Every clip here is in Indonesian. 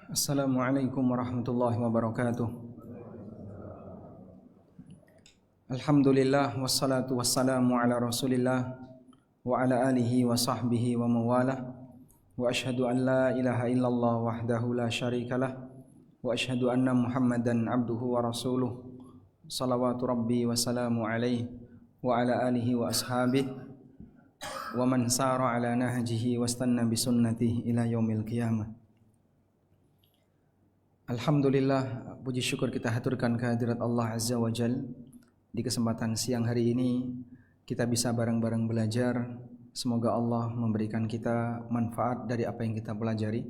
Assalamualaikum warahmatullahi wabarakatuh. Alhamdulillah wassalatu wassalamu ala Rasulillah wa ala alihi wa sahbihi wa mawalah. Wa ashhadu an la ilaha illallah wahdahu la syarikalah wa ashhadu anna Muhammadan abduhu wa rasuluh. Salawatu rabbi wa salamu alaihi wa ala alihi wa ashabihi wa man sara ala nahjihi wastanna bisunnatihi ila yaumil qiyamah. Alhamdulillah, puji syukur kita haturkan kehadirat Allah Azza wa Jal. Di kesempatan siang hari ini kita bisa bareng-bareng belajar. Semoga Allah memberikan kita manfaat dari apa yang kita pelajari.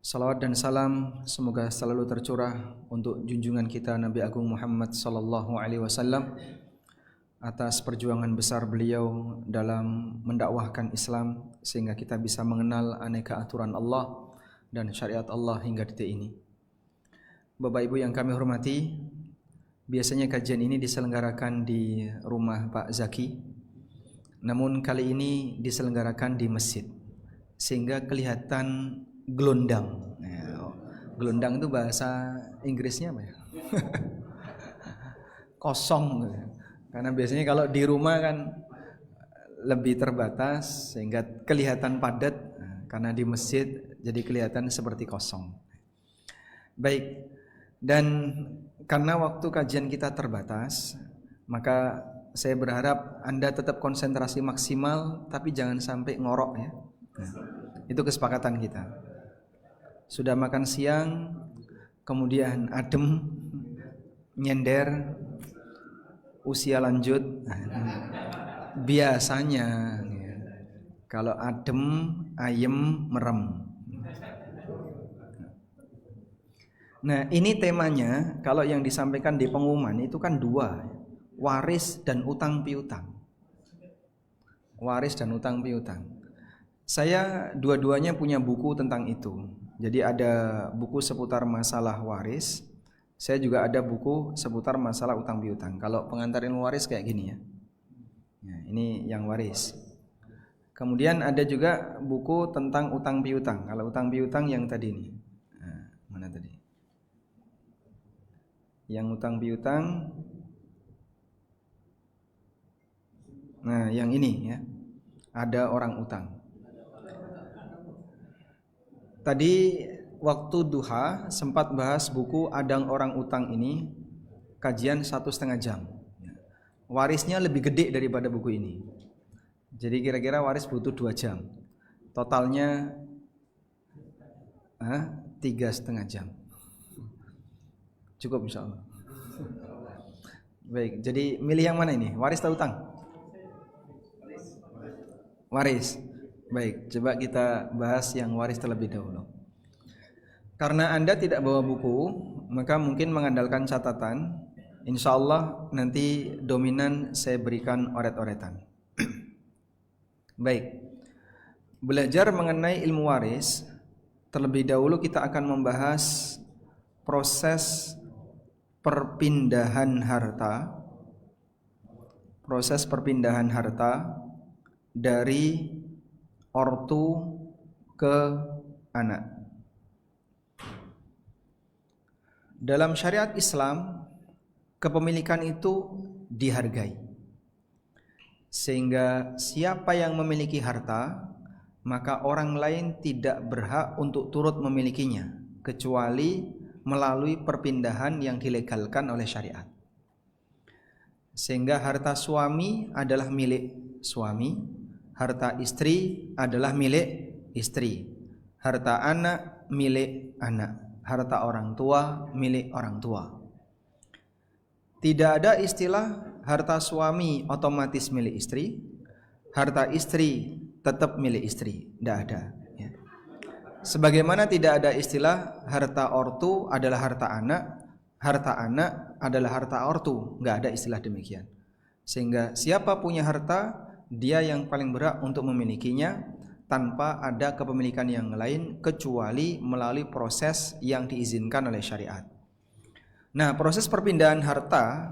Salawat dan salam semoga selalu tercurah untuk junjungan kita Nabi Agung Muhammad sallallahu alaihi wasallam atas perjuangan besar beliau dalam mendakwahkan Islam sehingga kita bisa mengenal aneka aturan Allah dan syariat Allah hingga detik ini. Bapak Ibu yang kami hormati, biasanya kajian ini diselenggarakan di rumah Pak Zaki. Namun kali ini diselenggarakan di masjid sehingga kelihatan gelondang. Gelondang itu bahasa Inggrisnya apa ya? Kosong. Karena biasanya kalau di rumah kan lebih terbatas sehingga kelihatan padat. Karena di masjid jadi kelihatan seperti kosong. Baik, dan karena waktu kajian kita terbatas, maka saya berharap Anda tetap konsentrasi maksimal, tapi jangan sampai ngorok ya. Itu kesepakatan kita. Sudah makan siang, kemudian adem, nyender, usia lanjut. Biasanya kalau adem, ayem, merem. Nah, ini temanya kalau yang disampaikan di pengumuman itu kan dua, waris dan utang piutang. Waris dan utang piutang. Saya dua-duanya punya buku tentang itu. Jadi ada buku seputar masalah waris. Saya juga ada buku seputar masalah utang piutang. Kalau pengantar ilmu waris kayak gini ya. Nah, ini yang waris. Kemudian ada juga buku tentang utang piutang. Kalau utang piutang yang tadi ini. Nah, mana tadi? Yang utang piutang. Nah, yang ini ya. Ada orang utang. Tadi waktu duha sempat bahas buku Adang Orang Utang ini, kajian 1,5 jam. Warisnya lebih gede daripada buku ini. Jadi kira-kira waris butuh 2 jam. Totalnya 3,5 jam. Cukup insya Allah. Baik, jadi milih yang mana ini? Waris atau utang? Waris. Baik, coba kita bahas yang waris terlebih dahulu. Karena Anda tidak bawa buku, maka mungkin mengandalkan catatan. Insya Allah nanti dominan saya berikan oret-oretan. Baik, belajar mengenai ilmu waris, terlebih dahulu kita akan membahas proses perpindahan harta. Proses perpindahan harta dari ortu ke anak. Dalam syariat Islam, kepemilikan itu dihargai. Sehingga siapa yang memiliki harta, maka orang lain tidak berhak untuk turut memilikinya, kecuali melalui perpindahan yang dilegalkan oleh syariat. Sehingga harta suami adalah milik suami, harta istri adalah milik istri, harta anak milik anak, harta orang tua milik orang tua. Tidak ada istilah harta suami otomatis milik istri, harta istri tetap milik istri. Tidak ada ya. Sebagaimana tidak ada istilah harta ortu adalah harta anak adalah harta ortu. Tidak ada istilah demikian. Sehingga siapa punya harta, dia yang paling berhak untuk memilikinya tanpa ada kepemilikan yang lain kecuali melalui proses yang diizinkan oleh syariat. Nah, proses perpindahan harta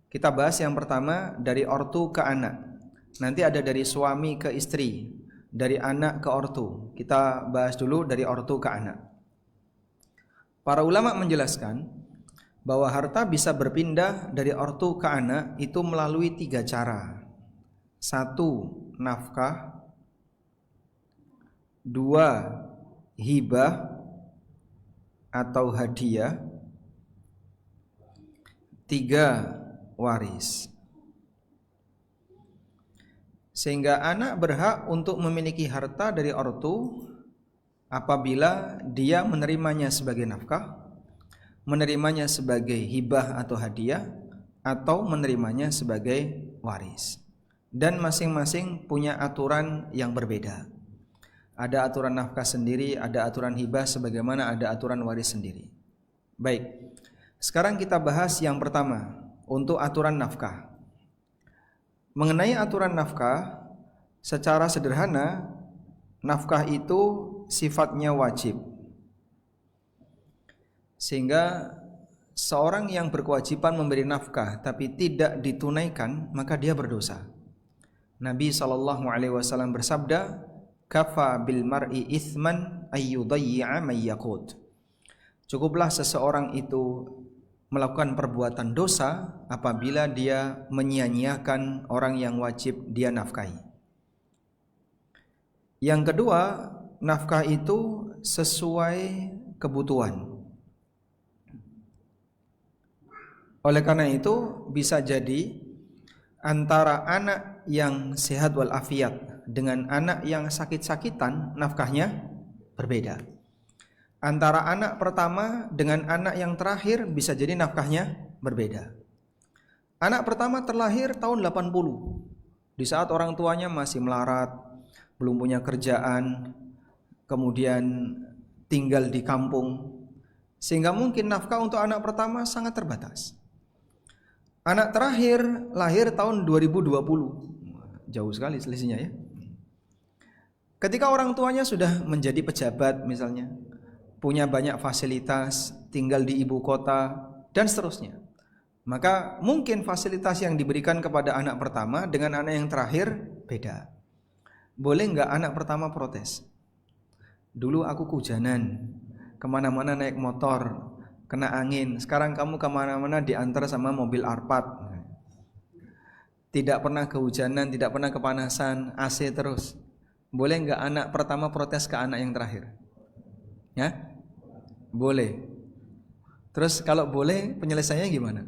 kita bahas yang pertama dari ortu ke anak. Nanti ada dari suami ke istri, dari anak ke ortu. Kita bahas dulu dari ortu ke anak. Para ulama menjelaskan bahwa harta bisa berpindah dari ortu ke anak itu melalui 3 cara. 1. Nafkah. 2. Hibah atau hadiah. 3. Waris. Sehingga anak berhak untuk memiliki harta dari ortu apabila dia menerimanya sebagai nafkah, menerimanya sebagai hibah atau hadiah, atau menerimanya sebagai waris. Dan masing-masing punya aturan yang berbeda. Ada aturan nafkah sendiri, ada aturan hibah, sebagaimana ada aturan waris sendiri. Baik, sekarang kita bahas yang pertama, untuk aturan nafkah. Mengenai aturan nafkah, secara sederhana, nafkah itu sifatnya wajib. Sehingga seorang yang berkewajiban memberi nafkah tapi tidak ditunaikan, maka dia berdosa. Nabi SAW bersabda, "Kafa bil mar'i ithman ayyudayyi'a may yaqut." Cukuplah seseorang itu melakukan perbuatan dosa apabila dia menyia-nyiakan orang yang wajib dia nafkahi. Yang kedua, nafkah itu sesuai kebutuhan. Oleh karena itu bisa jadi antara anak yang sehat walafiat dengan anak yang sakit-sakitan nafkahnya berbeda. Antara anak pertama dengan anak yang terakhir bisa jadi nafkahnya berbeda. Anak pertama terlahir tahun 80, di saat orang tuanya masih melarat, belum punya kerjaan, kemudian tinggal di kampung, sehingga mungkin nafkah untuk anak pertama sangat terbatas. Anak terakhir lahir tahun 2020, jauh sekali selisihnya ya. Ketika orang tuanya sudah menjadi pejabat misalnya, punya banyak fasilitas, tinggal di ibu kota, dan seterusnya, maka mungkin fasilitas yang diberikan kepada anak pertama dengan anak yang terakhir beda. Boleh nggak anak pertama protes? Dulu aku kehujanan, kemana-mana naik motor, kena angin. Sekarang kamu kemana-mana diantar sama mobil Alphard. Tidak pernah kehujanan, tidak pernah kepanasan, AC terus. Boleh nggak anak pertama protes ke anak yang terakhir? Ya? Boleh. Terus kalau boleh penyelesaiannya gimana?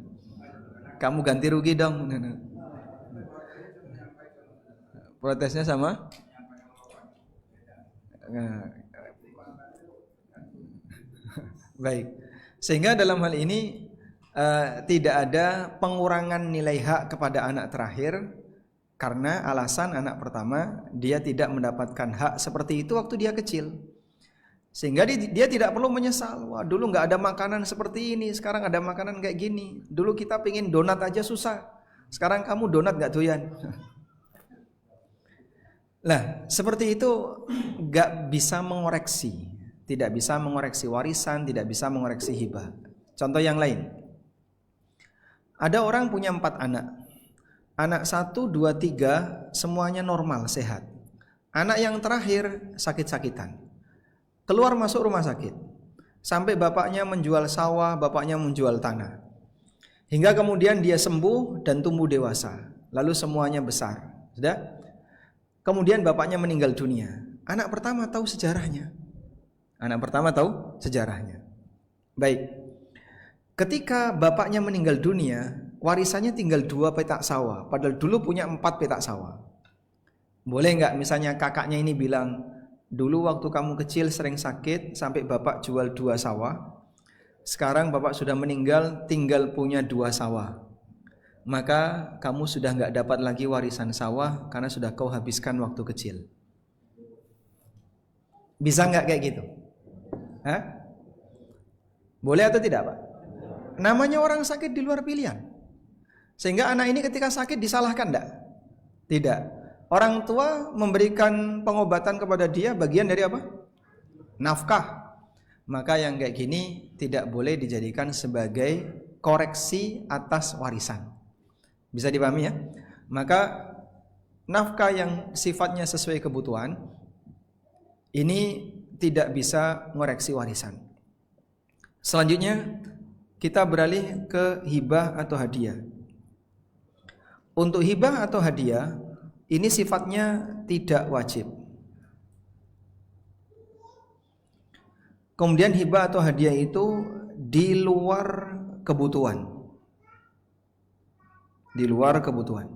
Kamu ganti rugi dong. Protesnya sama? Baik. Sehingga dalam hal ini tidak ada pengurangan nilai hak kepada anak terakhir karena alasan anak pertama dia tidak mendapatkan hak seperti itu waktu dia kecil. Sehingga dia tidak perlu menyesal. Wah, dulu nggak ada makanan seperti ini, sekarang ada makanan kayak gini. Dulu kita pengen donat aja susah, sekarang kamu donat nggak doyan. Nah, seperti itu nggak bisa mengoreksi, tidak bisa mengoreksi warisan, tidak bisa mengoreksi hibah. Contoh yang lain, ada orang punya 4 anak. Anak 1, 2, 3 semuanya normal, sehat. Anak yang terakhir sakit-sakitan, keluar masuk rumah sakit, sampai bapaknya menjual sawah, bapaknya menjual tanah, hingga kemudian dia sembuh dan tumbuh dewasa, lalu semuanya besar. Sudah? Kemudian bapaknya meninggal dunia. Anak pertama tahu sejarahnya. Baik. Ketika bapaknya meninggal dunia, warisannya tinggal 2 petak sawah, padahal dulu punya 4 petak sawah. Boleh nggak misalnya kakaknya ini bilang, dulu waktu kamu kecil sering sakit sampai bapak jual 2 sawah. Sekarang bapak sudah meninggal, tinggal punya 2 sawah. Maka kamu sudah nggak dapat lagi warisan sawah karena sudah kau habiskan waktu kecil. Bisa nggak kayak gitu? Hah? Boleh atau tidak, Pak? Namanya orang sakit di luar pilihan. Sehingga anak ini ketika sakit disalahkan enggak? Tidak. Orang tua memberikan pengobatan kepada dia bagian dari apa? Nafkah. Maka yang kayak gini tidak boleh dijadikan sebagai koreksi atas warisan. Bisa dipahami ya? Maka nafkah yang sifatnya sesuai kebutuhan ini tidak bisa mengoreksi warisan. Selanjutnya kita beralih ke hibah atau hadiah. Untuk hibah atau hadiah ini sifatnya tidak wajib. Kemudian hibah atau hadiah itu di luar kebutuhan. Di luar kebutuhan.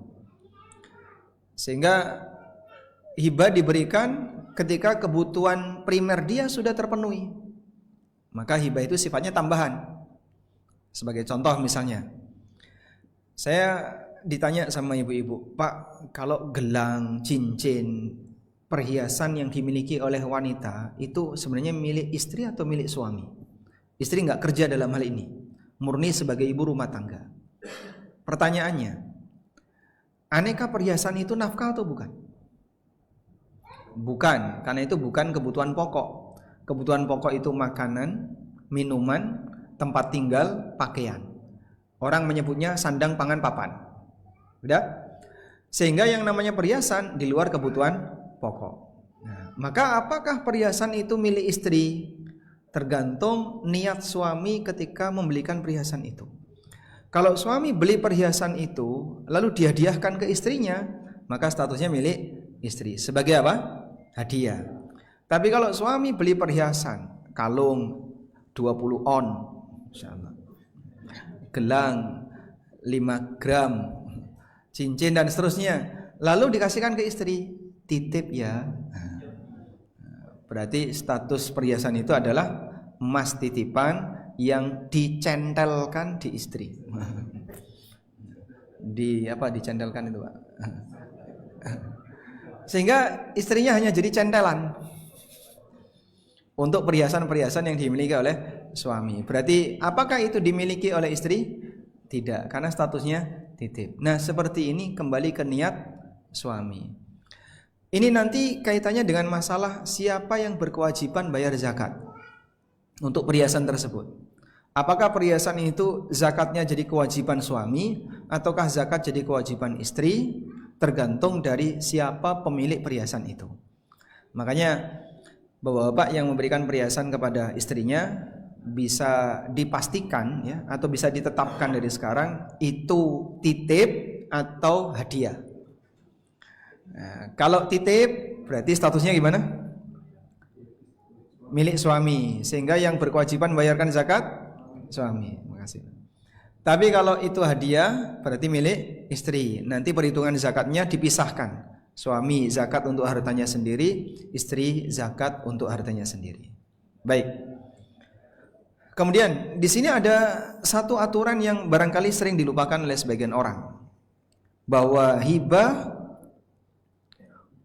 Sehingga hibah diberikan ketika kebutuhan primer dia sudah terpenuhi. Maka hibah itu sifatnya tambahan. Sebagai contoh misalnya, saya ditanya sama ibu-ibu, "Pak, kalau gelang, cincin, perhiasan yang dimiliki oleh wanita itu sebenarnya milik istri atau milik suami?" Istri nggak kerja dalam hal ini, murni sebagai ibu rumah tangga. Pertanyaannya, aneka perhiasan itu nafkah atau bukan? Bukan, karena itu bukan kebutuhan pokok. Kebutuhan pokok itu makanan, minuman, tempat tinggal, pakaian. Orang menyebutnya sandang, pangan, papan. Udah? Sehingga yang namanya perhiasan di luar kebutuhan pokok. Nah, maka apakah perhiasan itu milik istri? Tergantung niat suami ketika membelikan perhiasan itu. Kalau suami beli perhiasan itu lalu dihadiahkan ke istrinya, maka statusnya milik istri. Sebagai apa? Hadiah. Tapi kalau suami beli perhiasan, kalung 20 on, insyaallah, gelang 5 gram, cincin dan seterusnya, lalu dikasihkan ke istri, titip ya. Berarti status perhiasan itu adalah emas titipan yang dicentelkan di istri. Dicentelkan itu, Pak. Sehingga istrinya hanya jadi centelan untuk perhiasan-perhiasan yang dimiliki oleh suami. Berarti apakah itu dimiliki oleh istri? Tidak, karena statusnya titip. Nah, seperti ini kembali ke niat suami. Ini nanti kaitannya dengan masalah siapa yang berkewajiban bayar zakat untuk perhiasan tersebut. Apakah perhiasan itu zakatnya jadi kewajiban suami ataukah zakat jadi kewajiban istri? Tergantung dari siapa pemilik perhiasan itu. Makanya bapak-bapak yang memberikan perhiasan kepada istrinya bisa dipastikan ya, atau bisa ditetapkan dari sekarang itu titip atau hadiah. Nah, kalau titip berarti statusnya gimana? Milik suami, sehingga yang berkewajiban bayarkan zakat suami. Makasih. Tapi kalau itu hadiah berarti milik istri. Nanti perhitungan zakatnya dipisahkan. Suami zakat untuk hartanya sendiri, istri zakat untuk hartanya sendiri. Baik. Kemudian di sini ada satu aturan yang barangkali sering dilupakan oleh sebagian orang, bahwa hibah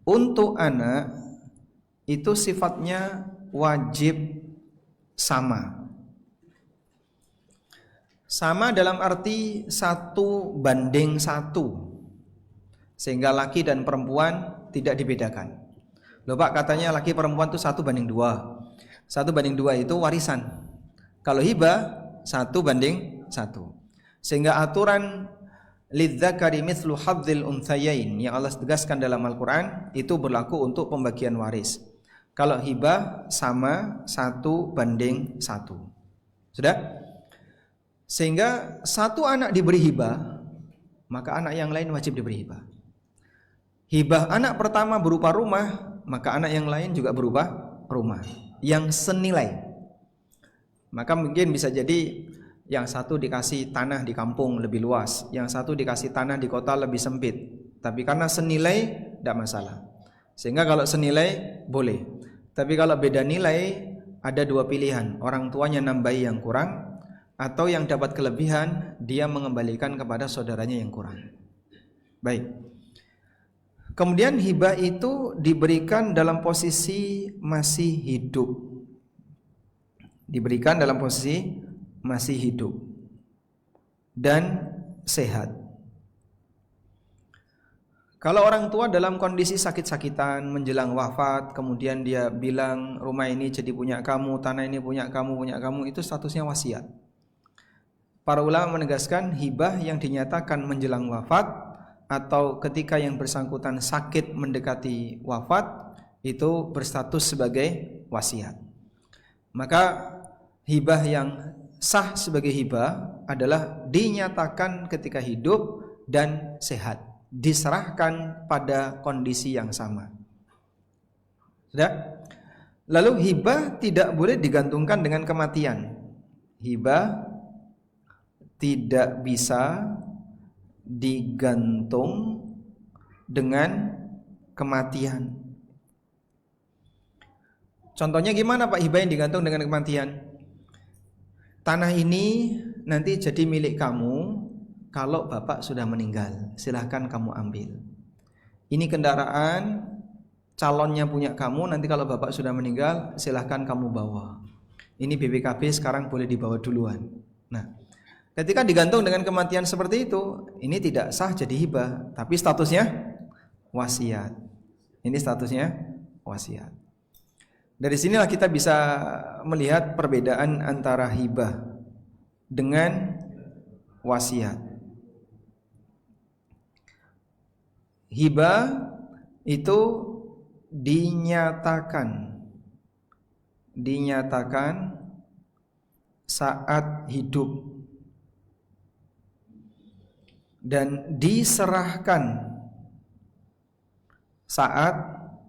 untuk anak itu sifatnya wajib sama. Sama dalam arti 1:1, sehingga laki dan perempuan tidak dibedakan. Loh Pak, katanya laki perempuan itu 1:2. 1:2 itu warisan. Kalau hibah 1:1. Sehingga aturan lidzakari mithlu hadzil unthayain yang Allah tegaskan dalam Al-Quran itu berlaku untuk pembagian waris. Kalau hibah sama 1:1. Sudah? Sehingga satu anak diberi hibah, maka anak yang lain wajib diberi hibah. Hibah anak pertama berupa rumah, maka anak yang lain juga berupa rumah yang senilai. Maka mungkin bisa jadi yang satu dikasih tanah di kampung lebih luas, yang satu dikasih tanah di kota lebih sempit. Tapi karena senilai tidak masalah. Sehingga kalau senilai boleh. Tapi kalau beda nilai ada dua pilihan, orang tuanya nambahi yang kurang, atau yang dapat kelebihan dia mengembalikan kepada saudaranya yang kurang. Baik. Kemudian hibah itu diberikan dalam posisi masih hidup. Diberikan dalam posisi masih hidup dan sehat. Kalau orang tua dalam kondisi sakit-sakitan menjelang wafat, kemudian dia bilang rumah ini jadi punya kamu, tanah ini punya kamu, itu statusnya wasiat. Para ulama menegaskan hibah yang dinyatakan menjelang wafat atau ketika yang bersangkutan sakit mendekati wafat, itu berstatus sebagai wasiat. Maka hibah yang sah sebagai hibah adalah dinyatakan ketika hidup dan sehat, diserahkan pada kondisi yang sama. Sudah? Lalu hibah tidak boleh digantungkan dengan kematian. Hibah tidak bisa digantung dengan kematian. Contohnya gimana Pak hibah yang digantung dengan kematian? Tanah ini nanti jadi milik kamu kalau bapak sudah meninggal, silahkan kamu ambil. Ini kendaraan, calonnya punya kamu, nanti kalau bapak sudah meninggal, silahkan kamu bawa. Ini BPKB sekarang boleh dibawa duluan. Nah, ketika digantung dengan kematian seperti itu, ini tidak sah jadi hibah, tapi statusnya wasiat. Ini statusnya wasiat. Dari sinilah kita bisa melihat perbedaan antara hibah dengan wasiat. Hibah itu dinyatakan saat hidup dan diserahkan saat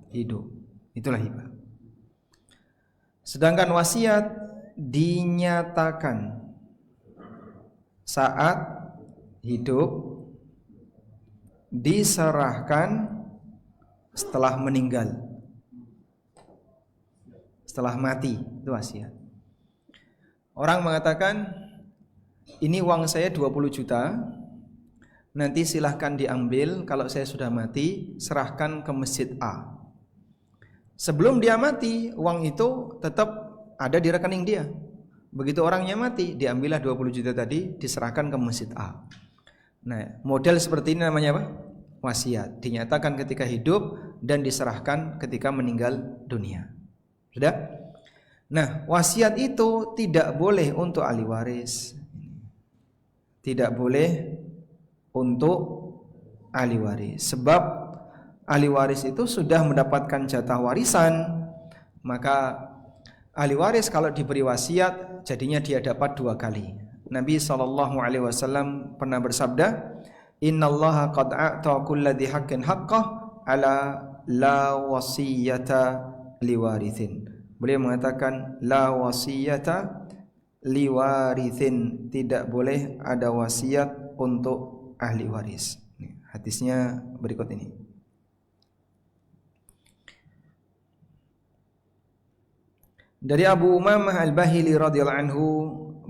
hidup. Itulah hibah. Sedangkan wasiat dinyatakan saat hidup, diserahkan setelah meninggal, setelah mati. Itu wasiat. Orang mengatakan, ini uang saya 20 juta, nanti silahkan diambil, kalau saya sudah mati serahkan ke masjid A. Sebelum dia mati, uang itu tetap ada di rekening dia. Begitu orangnya mati, diambillah 20 juta tadi, diserahkan ke masjid A. Nah, model seperti ini namanya apa? Wasiat. Dinyatakan ketika hidup dan diserahkan ketika meninggal dunia. Sudah? Nah, wasiat itu tidak boleh untuk ahli waris. Tidak boleh untuk ahli waris. Sebab ahli waris itu sudah mendapatkan jatah warisan, maka ahli waris kalau diberi wasiat jadinya dia dapat 2 kali. Nabi SAW pernah bersabda, Innallaha qad a'ta kulladhi haqqin haqqah ala la wasiyata liwarithin. Beliau mengatakan la wasiyata liwarithin, tidak boleh ada wasiat untuk ahli waris. Hadisnya berikut ini. Dari Abu Umamah Al-Bahili radhiyallahu anhu,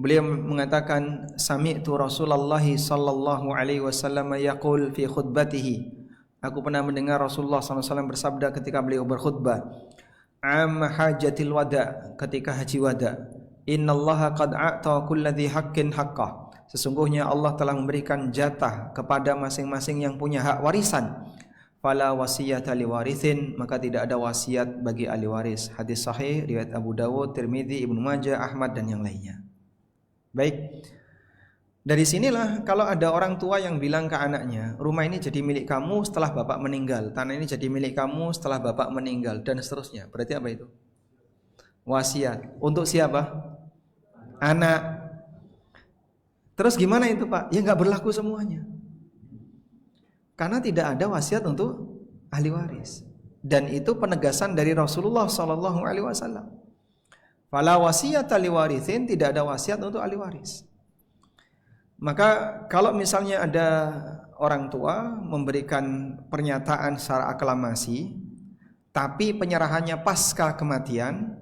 beliau mengatakan, sami'tu Rasulullah sallallahu alaihi wasallam yaqul fi khutbatihi. Aku pernah mendengar Rasulullah sallallahu alaihi wasallam bersabda ketika beliau berkhutbah, am hajatil wada, ketika haji wada. Innallaha qad a'ta kulladhi haqqin haqqah. Sesungguhnya Allah telah memberikan jatah kepada masing-masing yang punya hak warisan. Fala wasiyata liwarithin, maka tidak ada wasiat bagi ahli waris. Hadis sahih riwayat Abu Dawud, Tirmidzi, Ibnu Majah, Ahmad dan yang lainnya. Baik. Dari sinilah kalau ada orang tua yang bilang ke anaknya, rumah ini jadi milik kamu setelah bapak meninggal, tanah ini jadi milik kamu setelah bapak meninggal, dan seterusnya. Berarti apa itu? Wasiat. Untuk siapa? Anak. Terus gimana itu Pak? Ya nggak berlaku semuanya. Karena tidak ada wasiat untuk ahli waris, dan itu penegasan dari Rasulullah sallallahu alaihi wasallam. Fala wasiyata liwarithin, tidak ada wasiat untuk ahli waris. Maka kalau misalnya ada orang tua memberikan pernyataan secara aklamasi, tapi penyerahannya pasca kematian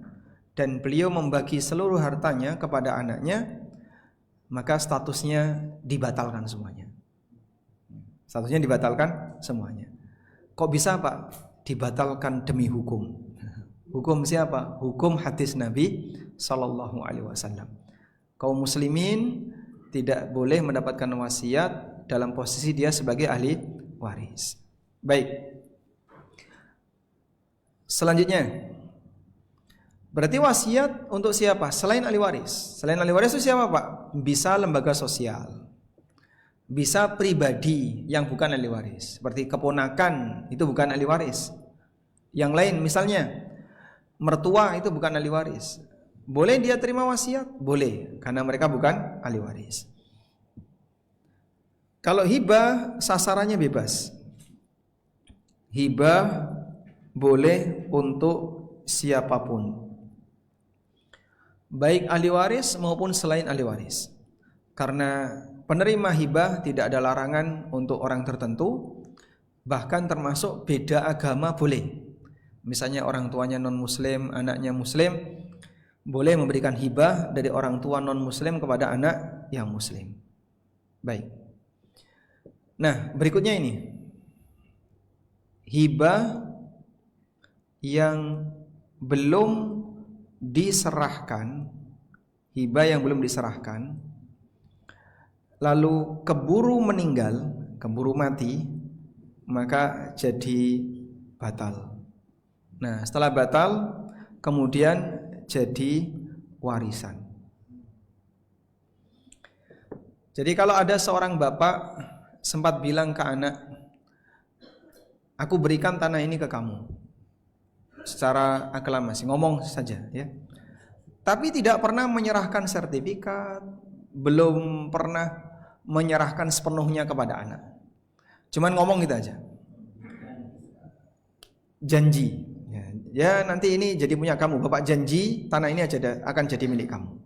dan beliau membagi seluruh hartanya kepada anaknya, maka statusnya dibatalkan semuanya. Statusnya dibatalkan semuanya. Kok bisa Pak? Dibatalkan demi hukum. Hukum siapa? Hukum hadis Nabi sallallahu alaihi wasallam. Kaum muslimin tidak boleh mendapatkan wasiat dalam posisi dia sebagai ahli waris. Baik. Selanjutnya, berarti wasiat untuk siapa? Selain ahli waris. Selain ahli waris itu siapa Pak? Bisa lembaga sosial. Bisa pribadi yang bukan ahli waris, seperti keponakan itu bukan ahli waris. Yang lain misalnya mertua itu bukan ahli waris. Boleh dia terima wasiat? Boleh, karena mereka bukan ahli waris. Kalau hibah sasarannya bebas. Hibah boleh untuk siapapun, baik ahli waris maupun selain ahli waris. Karena penerima hibah tidak ada larangan untuk orang tertentu, bahkan termasuk beda agama boleh. Misalnya orang tuanya non-muslim, anaknya muslim, boleh memberikan hibah dari orang tua non-muslim kepada anak yang muslim. Baik. Nah, berikutnya ini. Hibah yang belum diserahkan, hibah yang belum diserahkan, lalu keburu meninggal, keburu mati, maka jadi batal. Nah, setelah batal, kemudian jadi warisan. Jadi kalau ada seorang bapak sempat bilang ke anak, aku berikan tanah ini ke kamu, secara aklamasi, ngomong saja ya, tapi tidak pernah menyerahkan sertifikat, belum pernah menyerahkan sepenuhnya kepada anak, cuman ngomong gitu aja, janji ya nanti ini jadi punya kamu, bapak janji tanah ini akan jadi milik kamu,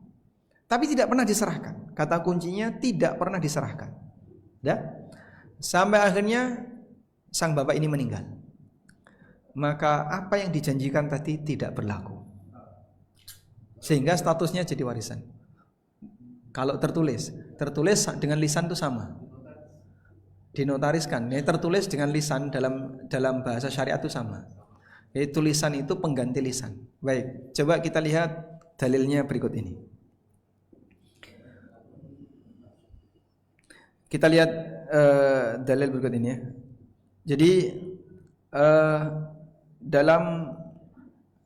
tapi tidak pernah diserahkan. Kata kuncinya tidak pernah diserahkan ya? Sampai akhirnya sang bapak ini meninggal, maka apa yang dijanjikan tadi tidak berlaku, sehingga statusnya jadi warisan. Kalau tertulis dengan lisan itu sama, dinotariskan, ya, tertulis dengan lisan dalam bahasa syariat itu sama. Jadi tulisan itu pengganti lisan. Baik, coba kita lihat dalilnya berikut ini. Kita lihat dalil berikut ini ya. Jadi dalam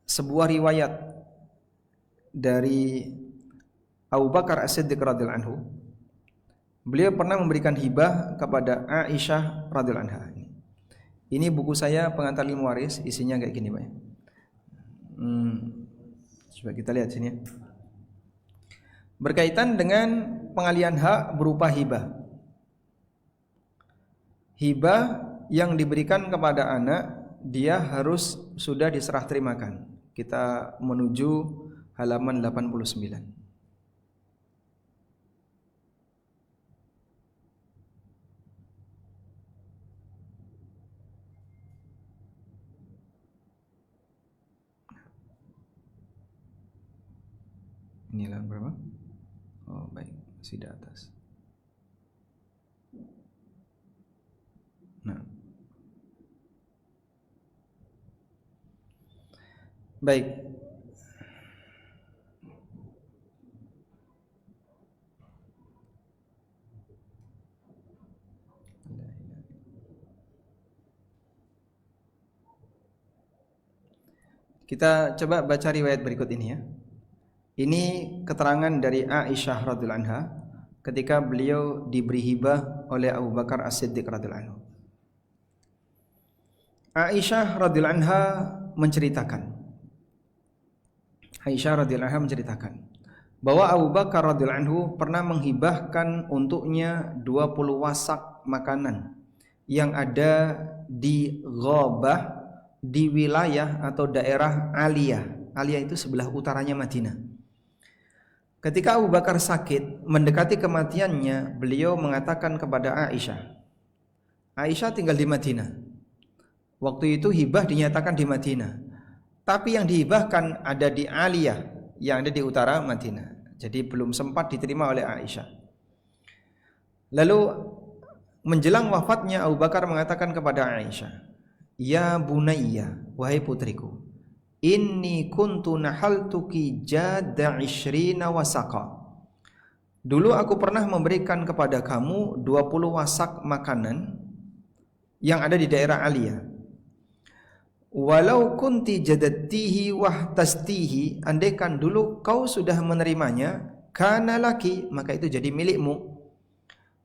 sebuah riwayat dari Abu Bakar As-Siddiq radhiyallahu anhu, beliau pernah memberikan hibah kepada Aisyah radhiyallahu anha. Ini buku saya Pengantar Ilmu Waris, isinya kayak gini Pak. Coba kita lihat sini ya. Berkaitan dengan pengalihan hak berupa hibah. Hibah yang diberikan kepada anak, dia harus sudah diserah terimakan. Kita menuju halaman 89. Ini halaman berapa? Oh baik, masih di atas. Nah, baik. Kita coba baca riwayat berikut ini ya. Ini keterangan dari Aisyah radhiyallahu anha ketika beliau diberi hibah oleh Abu Bakar As-Siddiq radhiyallahu anhu. Aisyah radhiyallahu anha menceritakan bahwa Abu Bakar radhiyallahu anhu pernah menghibahkan untuknya 20 wasak makanan yang ada di Ghabah, di wilayah atau daerah Aliyah. Aliyah itu sebelah utaranya Madinah. Ketika Abu Bakar sakit, mendekati kematiannya, beliau mengatakan kepada Aisyah. Aisyah tinggal di Madinah. Waktu itu hibah dinyatakan di Madinah, tapi yang dihibahkan ada di Aliyah, yang ada di utara Madinah. Jadi belum sempat diterima oleh Aisyah. Lalu menjelang wafatnya, Abu Bakar mengatakan kepada Aisyah, "Ya bunayya, wahai putriku, inni kuntu nahaltuki jadda 20 wasaqa." Dulu aku pernah memberikan kepada kamu 20 wasak makanan yang ada di daerah Aliyah. Walau kunti jadattihi wahtastihi, andaikan dulu kau sudah menerimanya, kana laki, maka itu jadi milikmu.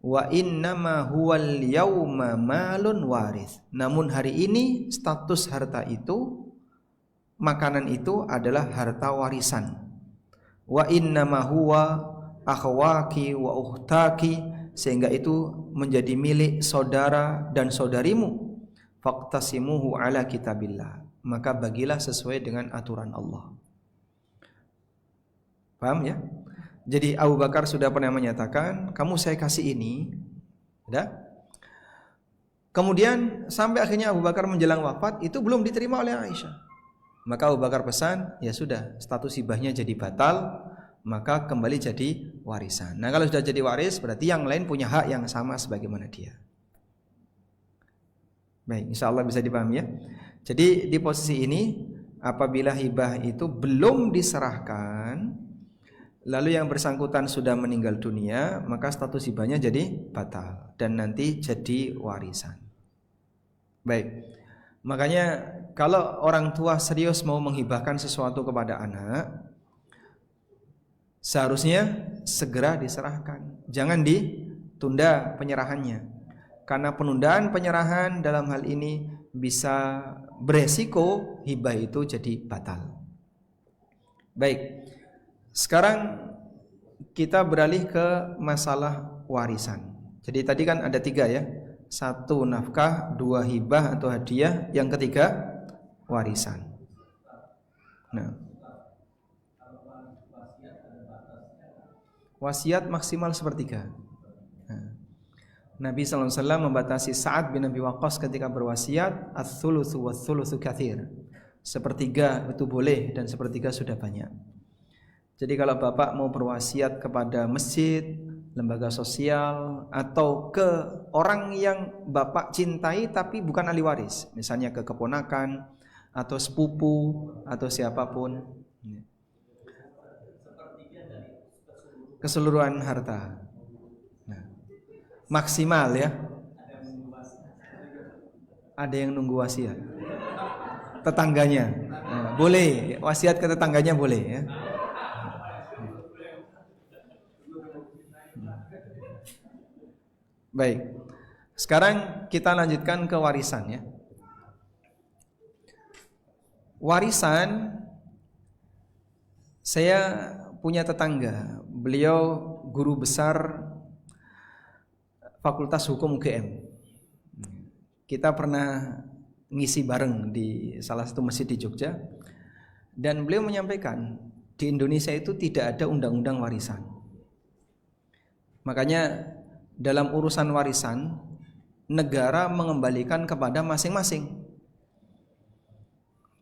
Wa innama huwal yauma malun waris. Namun hari ini status harta itu, makanan itu adalah harta warisan. Wa innama huwa akhwaki wa ukhtaki, sehingga itu menjadi milik saudara dan saudarimu. Faqtasimuhu ala kitabillah, maka bagilah sesuai dengan aturan Allah. Paham ya? Jadi Abu Bakar sudah pernah menyatakan, kamu saya kasih ini, udah. Kemudian sampai akhirnya Abu Bakar menjelang wafat, itu belum diterima oleh Aisyah. Maka Abu Bakar pesan, ya sudah, status hibahnya jadi batal, maka kembali jadi warisan. Nah kalau sudah jadi waris, berarti yang lain punya hak yang sama sebagaimana dia. Baik, insya Allah bisa dipahami ya. Jadi di posisi ini, apabila hibah itu belum diserahkan, lalu yang bersangkutan sudah meninggal dunia, maka status hibahnya jadi batal dan nanti jadi warisan. Baik, makanya kalau orang tua serius mau menghibahkan sesuatu kepada anak, seharusnya segera diserahkan, jangan ditunda penyerahannya. Karena penundaan penyerahan dalam hal ini bisa beresiko hibah itu jadi batal. Baik, sekarang kita beralih ke masalah warisan. Jadi tadi kan ada 3 ya, 1 nafkah, 2 hibah atau hadiah, yang ketiga warisan. Nah, wasiat maksimal 1/3. Nabi SAW membatasi Sa'ad bin Abi Waqqas ketika berwasiat, ats-tsulutsu was-tsulutsu katsir. 1/3 itu boleh dan 1/3 sudah banyak. Jadi kalau bapak mau berwasiat kepada masjid, lembaga sosial, atau ke orang yang bapak cintai tapi bukan ahli waris, misalnya ke keponakan atau sepupu atau siapapun, keseluruhan harta. Nah, maksimal ya. Ada yang nunggu wasiat. Tetangganya. Nah, boleh, wasiat ke tetangganya boleh ya. Baik. Sekarang kita lanjutkan ke warisan ya. Warisan, saya punya tetangga, beliau guru besar Fakultas Hukum UGM. Kita pernah ngisi bareng di salah satu masjid di Jogja, dan beliau menyampaikan di Indonesia itu tidak ada undang-undang warisan. Makanya dalam urusan warisan, negara mengembalikan kepada masing-masing.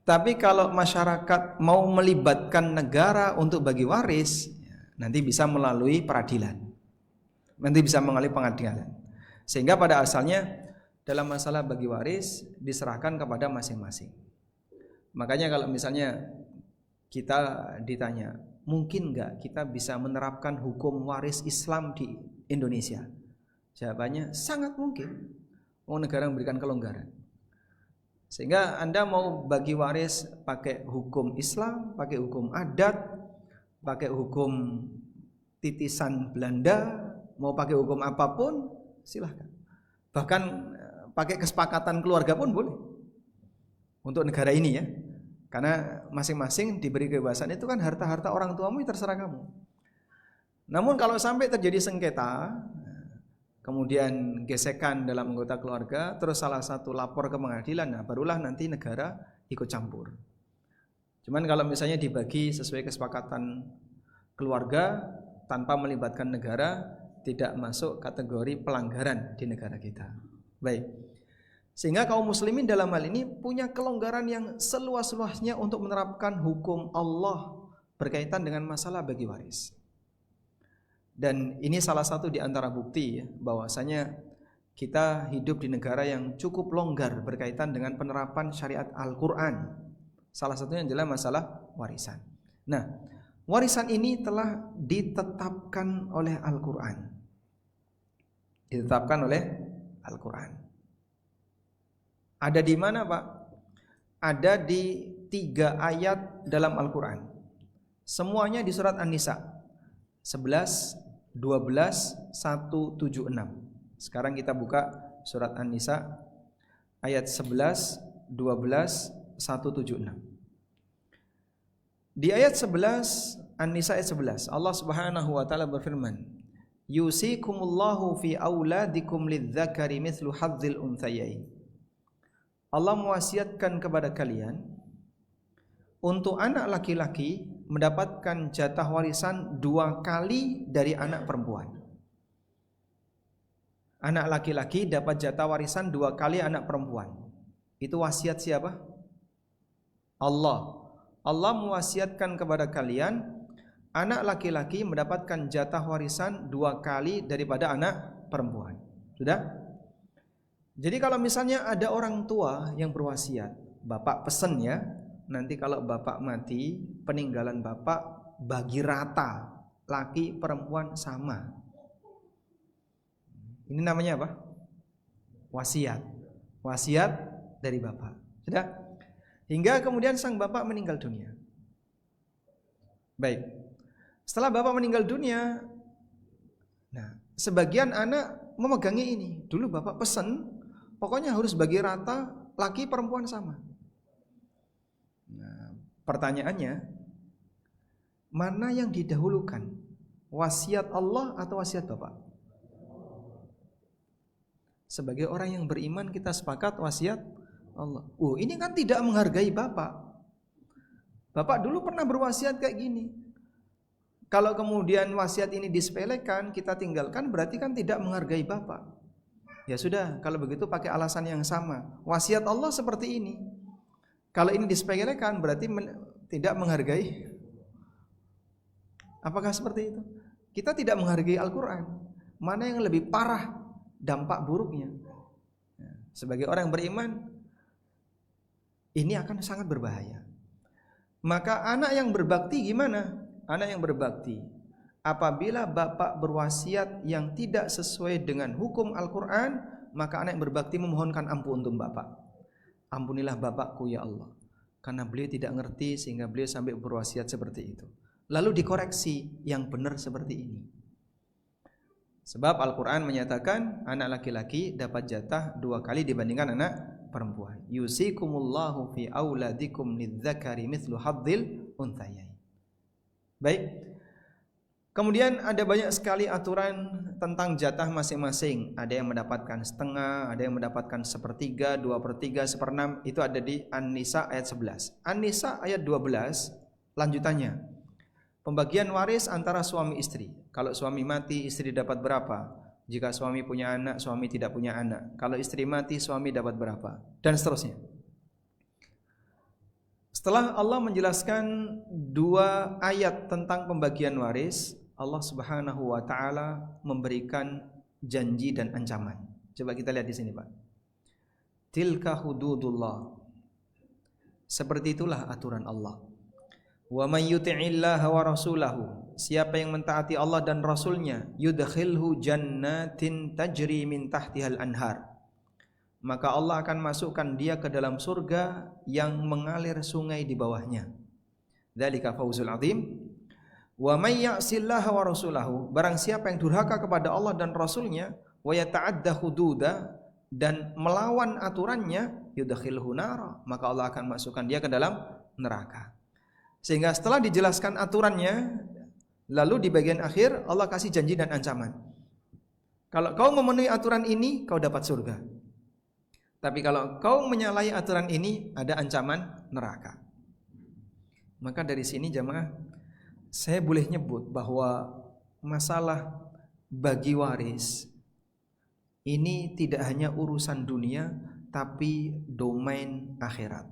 Tapi kalau masyarakat mau melibatkan negara untuk bagi waris, nanti bisa melalui peradilan, nanti bisa melalui pengadilan. Sehingga pada asalnya dalam masalah bagi waris diserahkan kepada masing-masing. Makanya kalau misalnya kita ditanya, mungkin nggak kita bisa menerapkan hukum waris Islam di Indonesia? Jawabannya sangat mungkin. Mau negara memberikan kelonggaran. Sehingga Anda mau bagi waris pakai hukum Islam, pakai hukum adat, pakai hukum titisan Belanda, mau pakai hukum apapun, silahkan. Bahkan pakai kesepakatan keluarga pun boleh. Untuk negara ini ya. Karena masing-masing diberi kebebasan, itu kan harta-harta orang tuamu, terserah kamu. Namun kalau sampai terjadi sengketa, kemudian gesekan dalam anggota keluarga, terus salah satu lapor ke pengadilan, nah barulah nanti negara ikut campur. Cuman kalau misalnya dibagi sesuai kesepakatan keluarga tanpa melibatkan negara, tidak masuk kategori pelanggaran di negara kita. Baik. Sehingga kaum muslimin dalam hal ini punya kelonggaran yang seluas-luasnya untuk menerapkan hukum Allah berkaitan dengan masalah bagi waris. Dan ini salah satu di antara bukti ya, bahwasanya kita hidup di negara yang cukup longgar berkaitan dengan penerapan syariat Al-Quran. Salah satunya adalah masalah warisan. Nah, warisan ini telah ditetapkan oleh Al-Quran. Ditetapkan oleh Al-Quran. Ada di mana Pak? Ada di 3 ayat dalam Al-Quran. Semuanya di surat An-Nisa 11, 176. Sekarang kita buka surat An-Nisa ayat 11, 12, 176. Di ayat 11 An-Nisa ayat 11 Allah Subhanahu wa taala berfirman, yusikumullahu fi auladikum lidzakari mithlu hadzil unthayain. Allah mewasiatkan kepada kalian untuk anak laki-laki mendapatkan jatah warisan 2 kali dari anak perempuan. Anak laki-laki dapat jatah warisan 2 kali anak perempuan. Itu wasiat siapa? Allah. Allah mewasiatkan kepada kalian anak laki-laki mendapatkan jatah warisan 2 kali daripada anak perempuan. Sudah? Jadi kalau misalnya ada orang tua yang berwasiat, bapak pesen ya, nanti kalau bapak mati, peninggalan bapak bagi rata, laki perempuan sama. Ini namanya apa? Wasiat. Wasiat dari bapak. Sudah? Hingga kemudian sang bapak meninggal dunia. Baik. Setelah bapak meninggal dunia, nah, sebagian anak memegangi ini. Dulu bapak pesen, pokoknya harus bagi rata, laki perempuan sama. Nah, pertanyaannya, mana yang didahulukan? Wasiat Allah atau wasiat bapak? Sebagai orang yang beriman kita sepakat wasiat Allah. Ini kan tidak menghargai bapak. Bapak dulu pernah berwasiat kayak gini. Kalau kemudian wasiat ini disepelekan, kita tinggalkan, berarti kan tidak menghargai bapak. Ya sudah, kalau begitu pakai alasan yang sama. Wasiat Allah seperti ini. Kalau ini disepelekan, berarti tidak menghargai. Apakah seperti itu? Kita tidak menghargai Al-Quran. Mana yang lebih parah dampak buruknya? Sebagai orang yang beriman, ini akan sangat berbahaya. Maka anak yang berbakti gimana? Anak yang berbakti, apabila bapak berwasiat yang tidak sesuai dengan hukum Al-Quran, maka anak yang berbakti memohonkan ampun untuk bapak. Ampunilah bapakku ya Allah, karena beliau tidak ngerti sehingga beliau sampai berwasiat seperti itu. Lalu dikoreksi yang benar seperti ini. Sebab Al-Quran menyatakan anak laki-laki dapat jatah 2 kali dibandingkan anak perempuan. Yusikumullahu fi auladikum lidzakari mithlu hadzil unthayain. Baik. Kemudian ada banyak sekali aturan tentang jatah masing-masing. Ada yang mendapatkan setengah, ada yang mendapatkan 1/3, 2/3, 1/6. Itu ada di An-Nisa ayat 11. An-Nisa ayat 12 lanjutannya. Pembagian waris antara suami istri. Kalau suami mati, istri dapat berapa? Jika suami punya anak, suami tidak punya anak. Kalau istri mati, suami dapat berapa? Dan seterusnya. Setelah Allah menjelaskan 2 ayat tentang pembagian waris, Allah Subhanahu wa taala memberikan janji dan ancaman. Coba kita lihat di sini, Pak. Tilka hududullah. Seperti itulah aturan Allah. Wa may yuti'illaha wa rasulahu, siapa yang mentaati Allah dan Rasulnya, yudkhilhu jannatin tajri min tahtihal anhar, maka Allah akan masukkan dia ke dalam surga yang mengalir sungai di bawahnya. Dzalika fawzul azim. Wa may ya'sillaha wa rasulahu, barang siapa yang durhaka kepada Allah dan Rasulnya, wa yata'adda hududa, dan melawan aturannya, yudkhilhu nara, maka Allah akan masukkan dia ke dalam neraka. Sehingga setelah dijelaskan aturannya, lalu di bagian akhir Allah kasih janji dan ancaman. Kalau kau memenuhi aturan ini, kau dapat surga. Tapi kalau kau menyalahi aturan ini, ada ancaman neraka. Maka dari sini jamaah, saya boleh nyebut bahwa masalah bagi waris ini tidak hanya urusan dunia, tapi domain akhirat.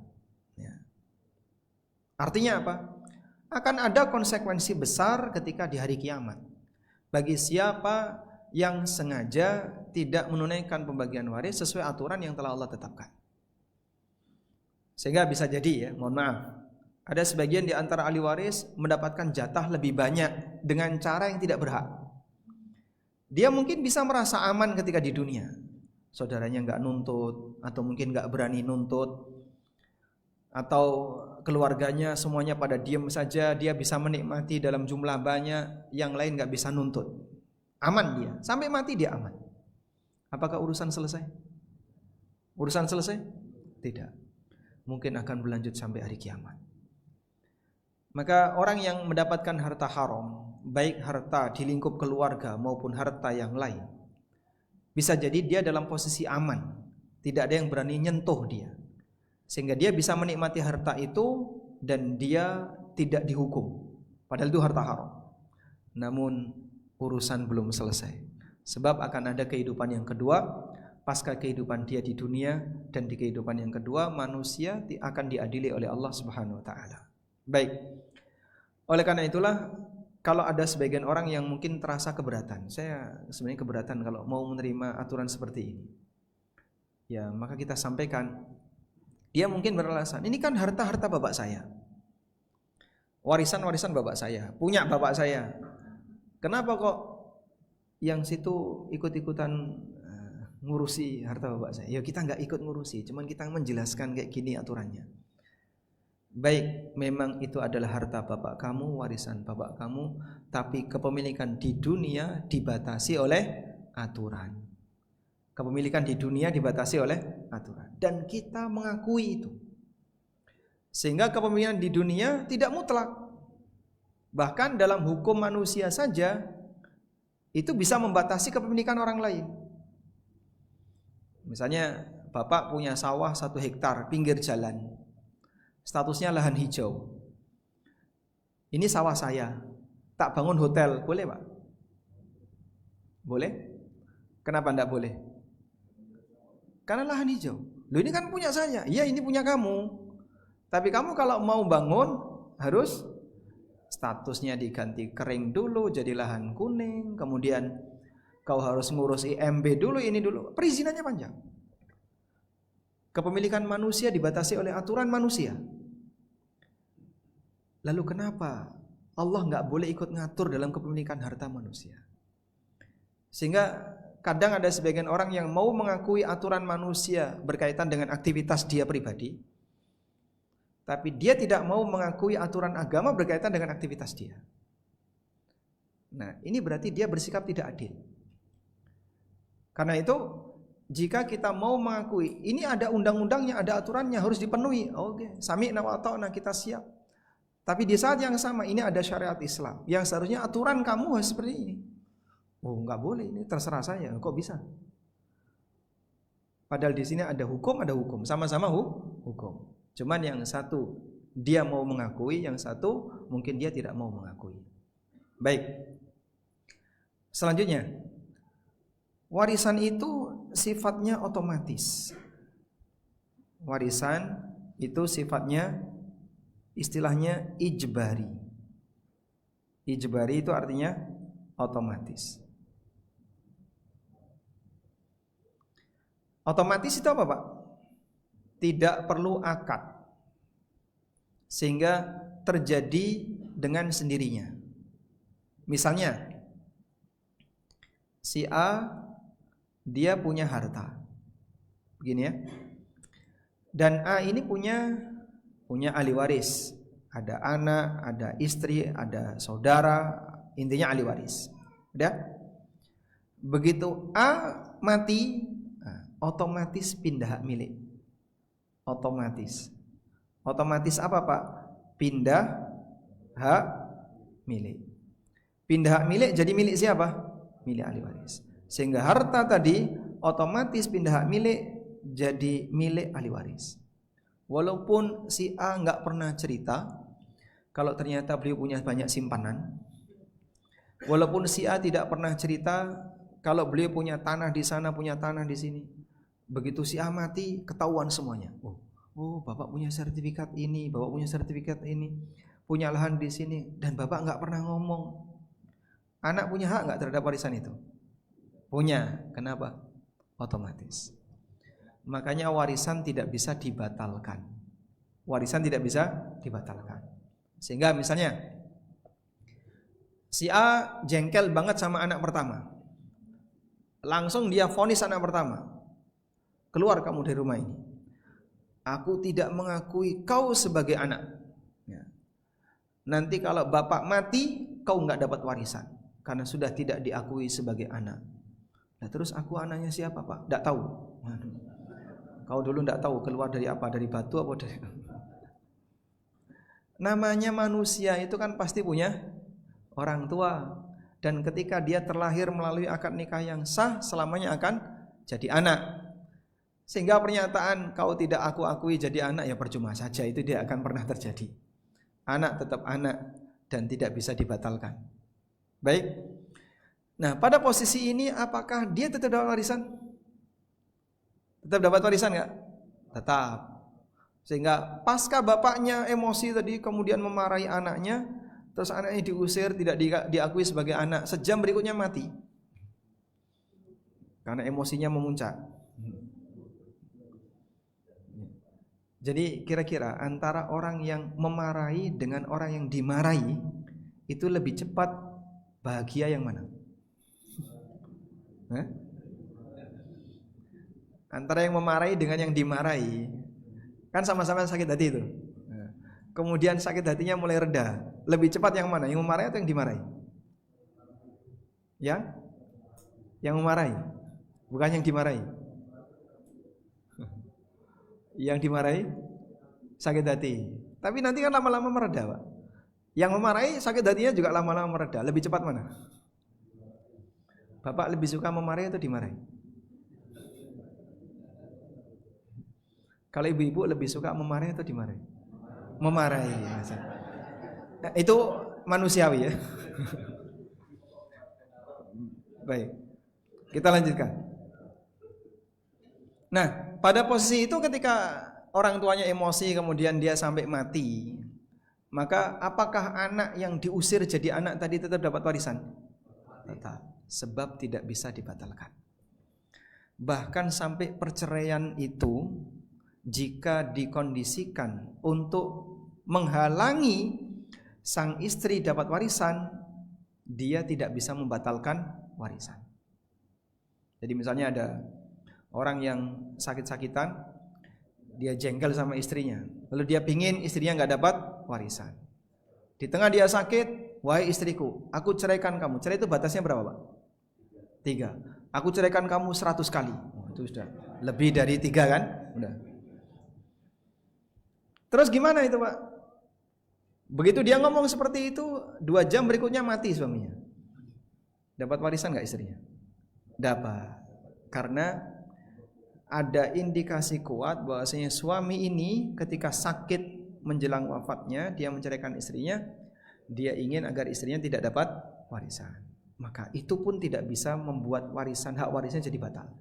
Artinya apa? Akan ada konsekuensi besar ketika di hari kiamat bagi siapa yang sengaja tidak menunaikan pembagian waris sesuai aturan yang telah Allah tetapkan. Sehingga bisa jadi ya, mohon maaf, ada sebagian di antara ahli waris mendapatkan jatah lebih banyak dengan cara yang tidak berhak. Dia mungkin bisa merasa aman ketika di dunia, saudaranya nggak nuntut, atau mungkin nggak berani nuntut, atau keluarganya semuanya pada diam saja, dia bisa menikmati dalam jumlah banyak, yang lain nggak bisa nuntut. Aman dia, sampai mati dia aman. Apakah urusan selesai? Urusan selesai? Tidak. Mungkin akan berlanjut sampai hari kiamat. Maka orang yang mendapatkan harta haram, baik harta di lingkup keluarga maupun harta yang lain, bisa jadi dia dalam posisi aman, tidak ada yang berani nyentuh dia, sehingga dia bisa menikmati harta itu dan dia tidak dihukum, padahal itu harta haram. Namun urusan belum selesai, sebab akan ada kehidupan yang kedua pasca kehidupan dia di dunia, dan di kehidupan yang kedua manusia akan diadili oleh Allah Subhanahu wa taala. Baik. Oleh karena itulah kalau ada sebagian orang yang mungkin terasa keberatan, saya sebenarnya keberatan kalau mau menerima aturan seperti ini. Ya, maka kita sampaikan, dia mungkin beralasan, ini kan harta-harta bapak saya. Warisan-warisan bapak saya, punya bapak saya. Kenapa kok yang situ ikut-ikutan ngurusi harta bapak saya? Ya kita nggak ikut ngurusi, cuman kita menjelaskan kayak gini aturannya. Baik, memang itu adalah harta bapak kamu, warisan bapak kamu, tapi kepemilikan di dunia dibatasi oleh aturan. Kepemilikan di dunia dibatasi oleh aturan, dan kita mengakui itu. Sehingga kepemilikan di dunia tidak mutlak. Bahkan dalam hukum manusia saja itu bisa membatasi kepemilikan orang lain. Misalnya bapak punya sawah 1 hektar pinggir jalan, statusnya lahan hijau. Ini sawah saya, tak bangun hotel, boleh pak? Boleh? Kenapa enggak boleh? Karena lahan hijau. Loh ini kan punya saya. Iya ini punya kamu. Tapi kamu kalau mau bangun harus statusnya diganti kering dulu jadi lahan kuning, kemudian kau harus ngurus IMB dulu, ini dulu, perizinannya panjang. Kepemilikan manusia dibatasi oleh aturan manusia. Lalu kenapa Allah nggak boleh ikut ngatur dalam kepemilikan harta manusia? Sehingga kadang ada sebagian orang yang mau mengakui aturan manusia berkaitan dengan aktivitas dia pribadi, tapi dia tidak mau mengakui aturan agama berkaitan dengan aktivitas dia. Nah, ini berarti dia bersikap tidak adil. Karena itu, jika kita mau mengakui ini ada undang-undangnya, ada aturannya, harus dipenuhi. Oke, sami'na wa ata'na, kita siap. Tapi di saat yang sama ini ada syariat Islam yang seharusnya aturan kamu harus seperti ini. Oh, enggak boleh, ini terserah saya. Kok bisa? Padahal di sini ada hukum, sama-sama hukum. Cuman yang satu dia mau mengakui, yang satu mungkin dia tidak mau mengakui. Baik. Selanjutnya, warisan itu sifatnya otomatis. Warisan itu sifatnya istilahnya ijbari. Ijbari itu artinya otomatis. Otomatis itu apa, Pak? Tidak perlu akad, sehingga terjadi dengan sendirinya. Misalnya si A dia punya harta begini ya, dan A ini punya ahli waris, ada anak, ada istri, ada saudara, intinya ahli waris. Udah? Begitu A mati, otomatis pindah hak milik. Otomatis apa Pak? Pindah hak milik. Pindah hak milik jadi milik siapa? Milik ahli waris. Sehingga harta tadi otomatis pindah hak milik jadi milik ahli waris. Walaupun si A nggak pernah cerita kalau ternyata beliau punya banyak simpanan. Walaupun si A tidak pernah cerita kalau beliau punya tanah di sana, punya tanah di sini. Begitu si A mati, ketahuan semuanya. Oh, bapak punya sertifikat ini, bapak punya sertifikat ini, punya lahan di sini, dan bapak nggak pernah ngomong. Anak punya hak nggak terhadap warisan itu? Punya. Kenapa? Otomatis. Makanya warisan tidak bisa dibatalkan. Warisan tidak bisa dibatalkan. Sehingga misalnya si A jengkel banget sama anak pertama, langsung dia vonis anak pertama, keluar kamu dari rumah ini. Aku tidak mengakui kau sebagai anak. Nanti kalau bapak mati, kau nggak dapat warisan. karena sudah tidak diakui sebagai anak. Nah, terus aku anaknya siapa, Pak? Tidak tahu. Waduh. Kau dulu tidak tahu keluar dari apa? Dari batu apa dari... Namanya manusia itu kan pasti punya orang tua. Dan ketika dia terlahir melalui akad nikah yang sah, selamanya akan jadi anak. Sehingga pernyataan kau tidak aku akui jadi anak ya percuma saja, itu tidak akan pernah terjadi. Anak tetap anak dan tidak bisa dibatalkan. Baik. Nah, pada posisi ini apakah dia tetap dapat warisan? Tetap dapat warisan enggak? Tetap. Sehingga pasca bapaknya emosi tadi kemudian memarahi anaknya, terus anaknya diusir, tidak diakui sebagai anak, sejam berikutnya mati. Karena emosinya memuncak. Jadi kira-kira antara orang yang memarahi dengan orang yang dimarahi itu lebih cepat bahagia yang mana? Antara yang memarahi dengan yang dimarahi, kan sama-sama sakit hati itu. Kemudian sakit hatinya mulai reda. Lebih cepat yang mana? Yang memarahi atau yang dimarahi? Yang memarahi, bukan yang dimarahi. Yang dimarahi sakit hati. Tapi nanti kan lama-lama mereda, Pak. Yang memarahi sakit hatinya juga lama-lama mereda. Lebih cepat mana? Bapak lebih suka memarahi atau dimarahi? Kalau ibu-ibu lebih suka memarahi atau dimarahi? Memarahi. Nah, itu manusiawi ya. Baik. Kita lanjutkan. Nah, pada posisi itu ketika orang tuanya emosi kemudian dia sampai mati, maka apakah anak yang diusir jadi anak tadi tetap dapat warisan? Tetap, sebab tidak bisa dibatalkan. Bahkan sampai perceraian itu jika dikondisikan untuk menghalangi sang istri dapat warisan, dia tidak bisa membatalkan warisan. Jadi misalnya ada orang yang sakit-sakitan, dia jengkel sama istrinya, lalu dia pingin istrinya nggak dapat warisan. Di tengah dia sakit, wahai istriku, aku ceraikan kamu. Cerai itu batasnya berapa, Pak? 3. Aku ceraikan kamu 100 kali. Oh, itu sudah lebih dari 3 kan? Udah. Terus gimana itu, Pak? Begitu dia ngomong seperti itu, 2 jam berikutnya mati suaminya. Dapat warisan nggak istrinya? Dapat. Karena ada indikasi kuat bahwasanya suami ini ketika sakit menjelang wafatnya, dia menceraikan istrinya, dia ingin agar istrinya tidak dapat warisan. Maka itu pun tidak bisa membuat hak warisnya jadi batal.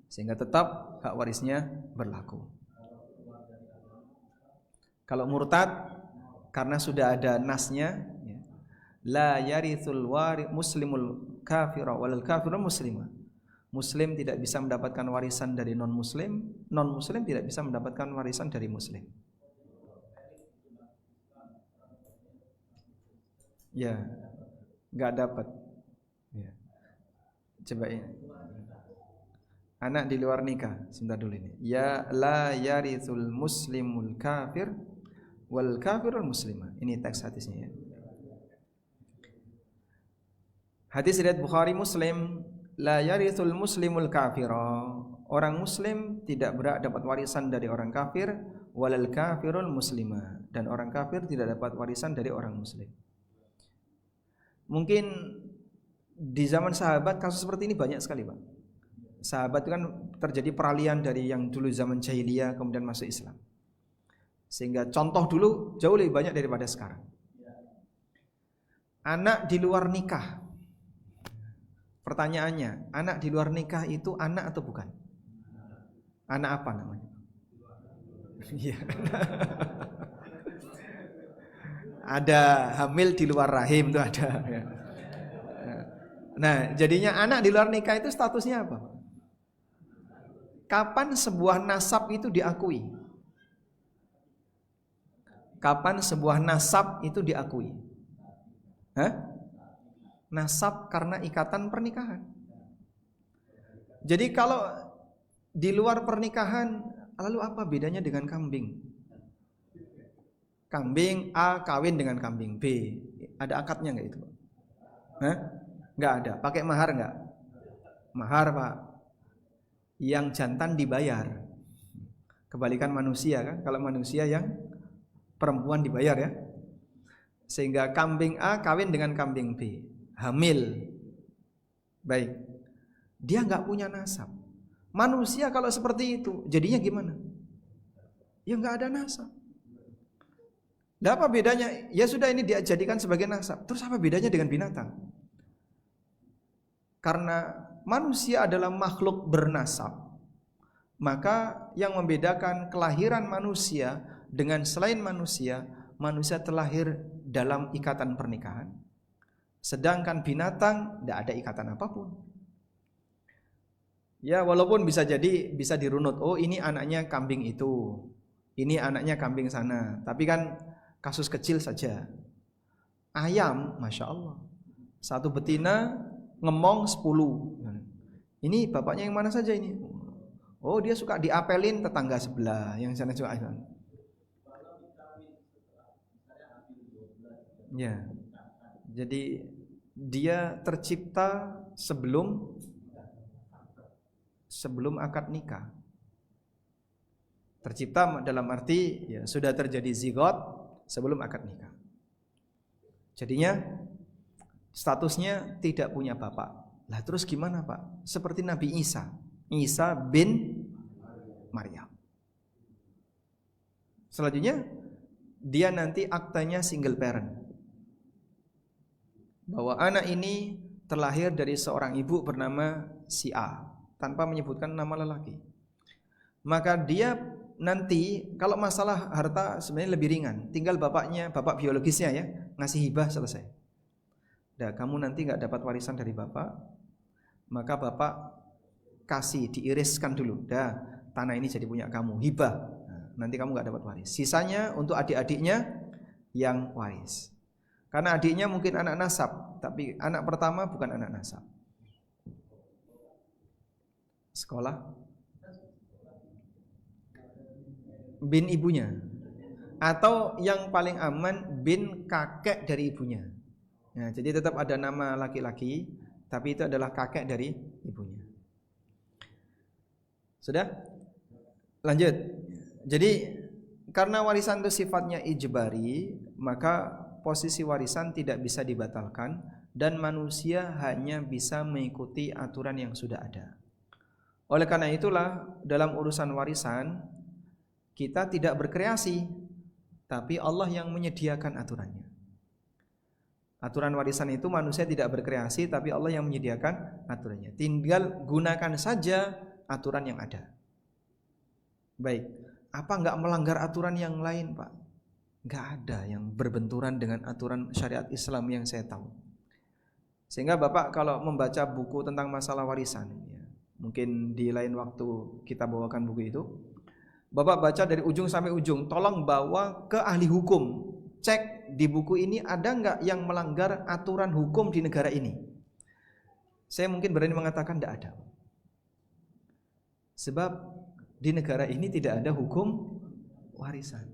Sehingga tetap hak warisnya berlaku. Kalau murtad, karena sudah ada nasnya, la yarithul muslimul kafira walal kafirul muslimah. Muslim tidak bisa mendapatkan warisan dari non-muslim, non-muslim tidak bisa mendapatkan warisan dari muslim. Ya, nggak dapat. Ya. Coba ini. Anak di luar nikah, sebentar dulu ini. Ya la yarithul muslimul kafir wal kafirul muslimah. Ini teks hadisnya ya. Hadis riwayat Bukhari Muslim. La yarithul muslimul kafira. Orang muslim tidak berhak dapat warisan dari orang kafir, walal kafirul muslimah, dan orang kafir tidak dapat warisan dari orang muslim. Mungkin di zaman sahabat kasus seperti ini banyak sekali, Pak. Sahabat itu kan terjadi peralihan dari yang dulu zaman jahiliyah kemudian masuk Islam. Sehingga contoh dulu jauh lebih banyak daripada sekarang. Anak di luar nikah. Pertanyaannya, anak di luar nikah itu anak atau bukan? Anak apa namanya? Iya. Ada hamil di luar rahim itu ada. Nah, jadinya anak di luar nikah itu statusnya apa? Kapan sebuah nasab itu diakui? Kapan sebuah nasab itu diakui? Nasab karena ikatan pernikahan. Jadi kalau di luar pernikahan, lalu apa bedanya dengan kambing? Kambing A kawin dengan kambing B, ada akadnya nggak itu? Hah? Nggak ada. Pakai mahar nggak? Mahar, Pak. Yang jantan dibayar. Kebalikan manusia kan? Kalau manusia yang perempuan dibayar ya. Sehingga kambing A kawin dengan kambing B, hamil. Baik. Dia nggak punya nasab. Manusia kalau seperti itu, jadinya gimana? Ya nggak ada nasab. Nah, apa bedanya? Ya sudah, ini dia jadikan sebagai nasab. Terus apa bedanya dengan binatang? Karena manusia adalah makhluk bernasab, maka yang membedakan kelahiran manusia dengan selain manusia, manusia terlahir dalam ikatan pernikahan. Sedangkan binatang tidak ada ikatan apapun. Ya walaupun bisa jadi bisa dirunut, oh ini anaknya kambing itu, ini anaknya kambing sana. Tapi kan kasus kecil saja. Ayam, Masya Allah, satu betina ngemong 10. Ini bapaknya yang mana saja ini? Oh dia suka diapelin tetangga sebelah, yang sana juga. Ya, jadi dia tercipta sebelum akad nikah. Tercipta dalam arti ya sudah terjadi zigot sebelum akad nikah. Jadinya statusnya tidak punya bapak. Lah terus gimana Pak? Seperti Nabi Isa, Isa bin Maryam. Selanjutnya dia nanti aktanya single parent, bahwa anak ini terlahir dari seorang ibu bernama si A, tanpa menyebutkan nama lelaki. Maka dia nanti kalau masalah harta sebenarnya lebih ringan, tinggal bapaknya, bapak biologisnya ya, ngasih hibah selesai. Dah kamu nanti nggak dapat warisan dari bapak, maka bapak kasih diiriskan dulu. Dah tanah ini jadi punya kamu, hibah. Nah, nanti kamu nggak dapat waris. Sisanya untuk adik-adiknya yang waris. Karena adiknya mungkin anak nasab, tapi anak pertama bukan anak nasab. Sekolah bin ibunya, atau yang paling aman bin kakek dari ibunya. Nah, jadi tetap ada nama laki-laki, tapi itu adalah kakek dari ibunya. Sudah? Lanjut. Jadi karena warisan itu sifatnya ijbari, maka posisi warisan tidak bisa dibatalkan dan manusia hanya bisa mengikuti aturan yang sudah ada. Oleh karena itulah dalam urusan warisan kita tidak berkreasi, tapi Allah yang menyediakan aturannya. Aturan warisan itu manusia tidak berkreasi, tapi Allah yang menyediakan aturannya. Tinggal gunakan saja aturan yang ada. Baik, apa enggak melanggar aturan yang lain, Pak? Enggak ada yang berbenturan dengan aturan syariat Islam yang saya tahu. Sehingga Bapak kalau membaca buku tentang masalah warisan, ya, mungkin di lain waktu kita bawakan buku itu, Bapak baca dari ujung sampai ujung, tolong bawa ke ahli hukum. Cek di buku ini ada enggak yang melanggar aturan hukum di negara ini. Saya mungkin berani mengatakan tidak ada. Sebab di negara ini tidak ada hukum warisan.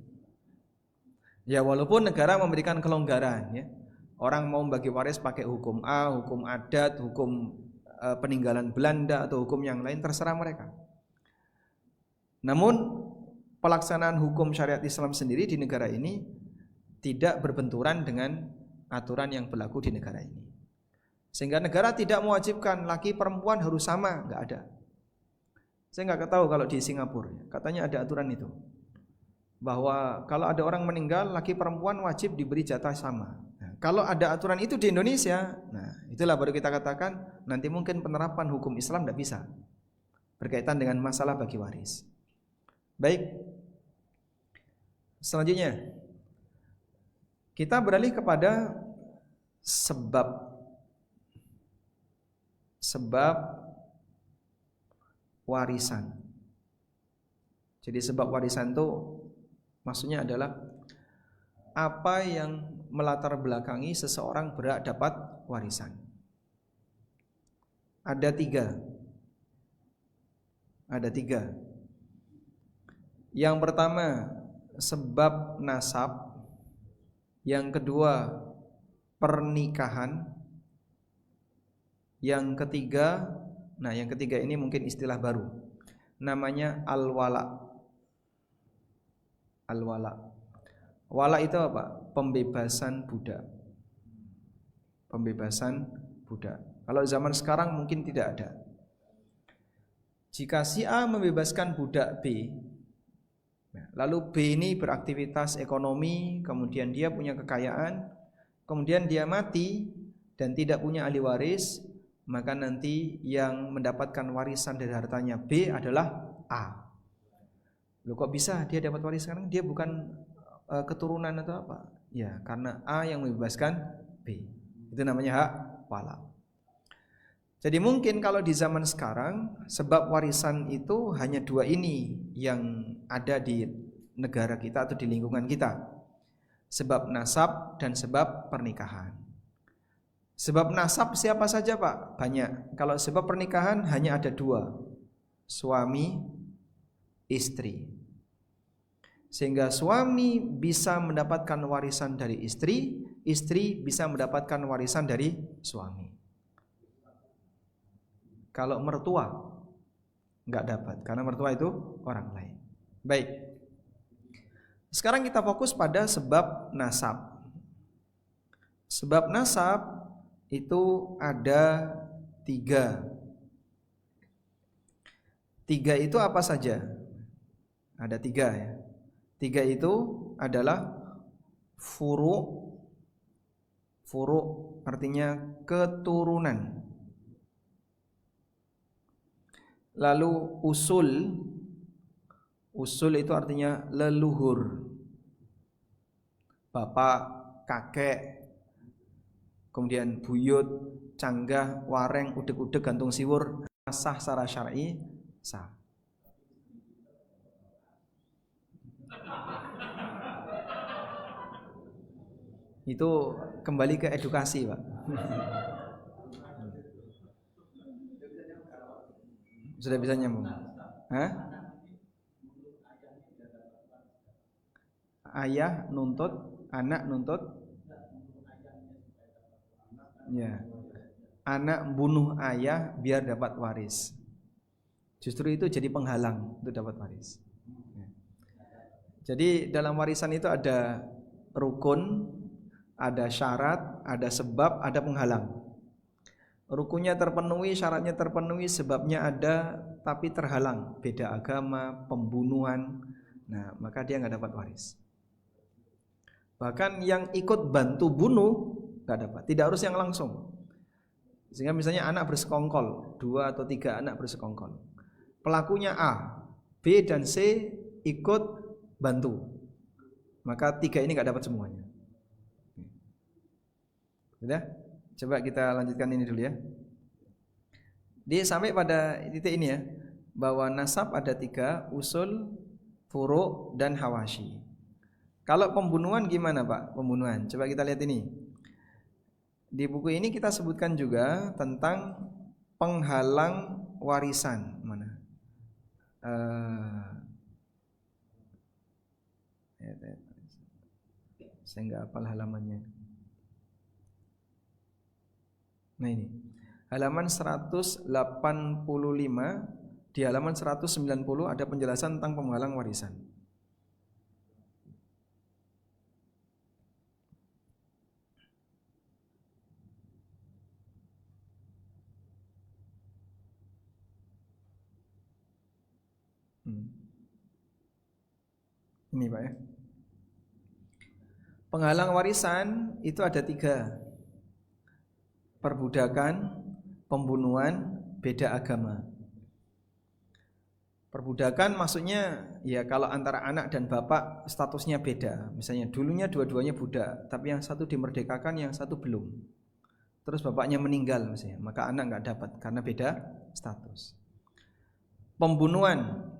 Ya walaupun negara memberikan kelonggaran ya. Orang mau bagi waris pakai hukum A, hukum adat, hukum peninggalan Belanda atau hukum yang lain terserah mereka. Namun pelaksanaan hukum syariat Islam sendiri di negara ini tidak berbenturan dengan aturan yang berlaku di negara ini. Sehingga negara tidak mewajibkan laki perempuan harus sama, enggak ada. Saya enggak tahu kalau di Singapura, katanya ada aturan itu. Bahwa kalau ada orang meninggal, laki perempuan wajib diberi jatah sama. Nah, kalau ada aturan itu di Indonesia, nah itulah baru kita katakan nanti mungkin penerapan hukum Islam tidak bisa berkaitan dengan masalah bagi waris. Baik, selanjutnya kita beralih kepada sebab warisan. Jadi sebab warisan itu maksudnya adalah apa yang melatar belakangi seseorang berhak dapat warisan. Ada tiga. Yang pertama sebab nasab, yang kedua pernikahan, Yang ketiga, nah yang ketiga ini mungkin istilah baru. Namanya al-wala. Al-wala. Wala itu apa? Pembebasan budak. Pembebasan budak. Kalau zaman sekarang mungkin tidak ada. Jika si A membebaskan budak B, lalu B ini beraktivitas ekonomi, kemudian dia punya kekayaan, kemudian dia mati dan tidak punya ahli waris, maka nanti yang mendapatkan warisan dari hartanya B adalah A. Loh kok bisa dia dapat warisan? Dia bukan keturunan atau apa? Ya, karena A yang membebaskan B. Itu namanya hak wala. Jadi mungkin kalau di zaman sekarang sebab warisan itu hanya dua ini yang ada di negara kita atau di lingkungan kita. Sebab nasab dan sebab pernikahan. Sebab nasab siapa saja Pak? Banyak. Kalau sebab pernikahan hanya ada dua. Suami, istri. Sehingga suami bisa mendapatkan warisan dari istri, istri bisa mendapatkan warisan dari suami. Kalau mertua nggak dapat, karena mertua itu orang lain. Baik. Sekarang kita fokus pada sebab nasab. Sebab nasab itu ada tiga. Tiga itu apa saja? Ada tiga ya. Tiga itu adalah furu. Furu artinya keturunan. Lalu usul. Usul itu artinya leluhur. Bapak, kakek, kemudian buyut, canggah, wareng, udeg-udeg, gantung siwur, sah secara syar'i, sah. Itu kembali ke edukasi, Pak. Sudah bisa nyambung? Hah? Ayah nuntut, anak nuntut. Ya. Anak bunuh ayah biar dapat waris. Justru itu jadi penghalang untuk dapat waris. Ya. Jadi dalam warisan itu ada rukun, ada syarat, ada sebab, ada penghalang. Rukunnya terpenuhi, syaratnya terpenuhi, sebabnya ada, tapi terhalang. Beda agama, pembunuhan. Nah, maka dia nggak dapat waris. Bahkan yang ikut bantu bunuh nggak dapat. Tidak harus yang langsung. Sehingga misalnya anak bersekongkol, 2 atau 3 anak bersekongkol. Pelakunya A, B dan C ikut bantu. Maka 3 ini nggak dapat semuanya. Sudah? Coba kita lanjutkan ini dulu ya. Dia sampai pada titik ini ya, bahwa nasab ada 3, usul, furu' dan hawashi. Kalau pembunuhan gimana Pak? Pembunuhan, coba kita lihat ini. Di buku ini kita sebutkan juga tentang penghalang warisan. Mana? Saya nggak hafal halamannya. Nah ini halaman 185, di halaman 190 ada penjelasan tentang penghalang warisan. Ini Pak ya. Penghalang warisan itu ada 3. Perbudakan, pembunuhan, beda agama. Perbudakan maksudnya ya kalau antara anak dan bapak statusnya beda. Misalnya dulunya dua-duanya budak, tapi yang satu dimerdekakan, yang satu belum. Terus bapaknya meninggal misalnya, maka anak nggak dapat karena beda status. Pembunuhan.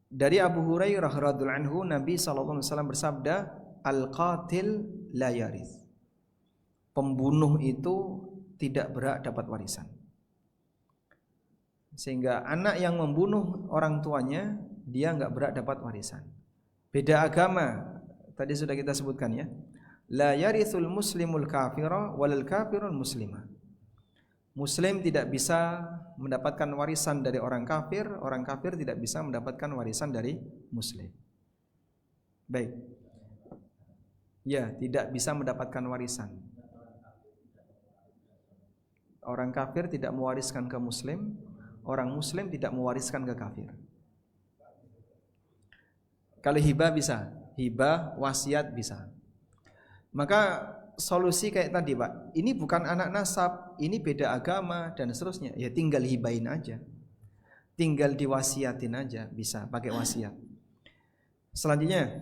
Dari Abu Hurairah radhiyallahu anhu, Nabi SAW bersabda, al-qatil la yarith. Pembunuh itu tidak berhak dapat warisan. Sehingga anak yang membunuh orang tuanya, dia nggak berhak dapat warisan. Beda agama, tadi sudah kita sebutkan ya. La yarithul muslimul kafira walal kafirul muslimah. Muslim tidak bisa mendapatkan warisan dari orang kafir tidak bisa mendapatkan warisan dari Muslim. Baik. Ya, tidak bisa mendapatkan warisan. Orang kafir tidak mewariskan ke Muslim, orang Muslim tidak mewariskan ke kafir. Kalau hibah bisa, hibah, wasiat bisa. Maka solusi kayak tadi Pak, ini bukan anak nasab, ini beda agama dan seterusnya. Ya tinggal hibahin aja, tinggal diwasiatin aja, bisa pakai wasiat. Selanjutnya,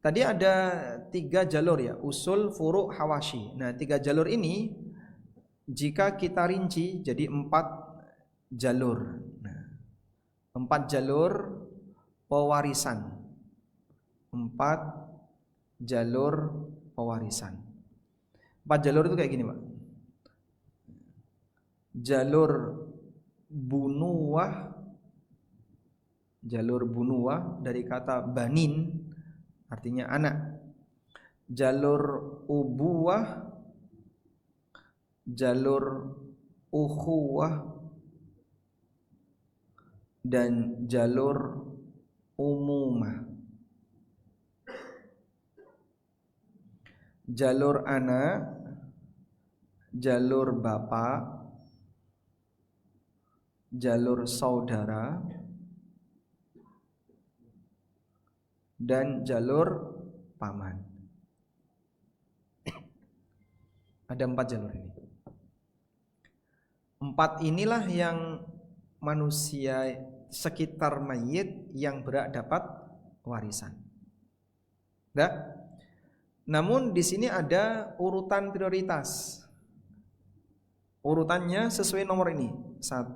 tadi ada 3 jalur ya, usul, furu', hawashi. Nah 3 jalur ini jika kita rinci jadi 4 jalur. Nah, 4 jalur pewarisan. 4 jalur pewarisan. 4 jalur itu kayak gini Pak. Jalur bunuwah. Jalur bunuwah dari kata banin, artinya anak. Jalur ubuwah, jalur ukhuwah, dan jalur umumah. Jalur anak, jalur bapak, jalur saudara, dan jalur paman. Ada 4 jalur ini. 4 inilah yang manusia sekitar mayit yang berhak dapat warisan. Namun di sini ada urutan prioritas. Urutannya sesuai nomor ini. 1,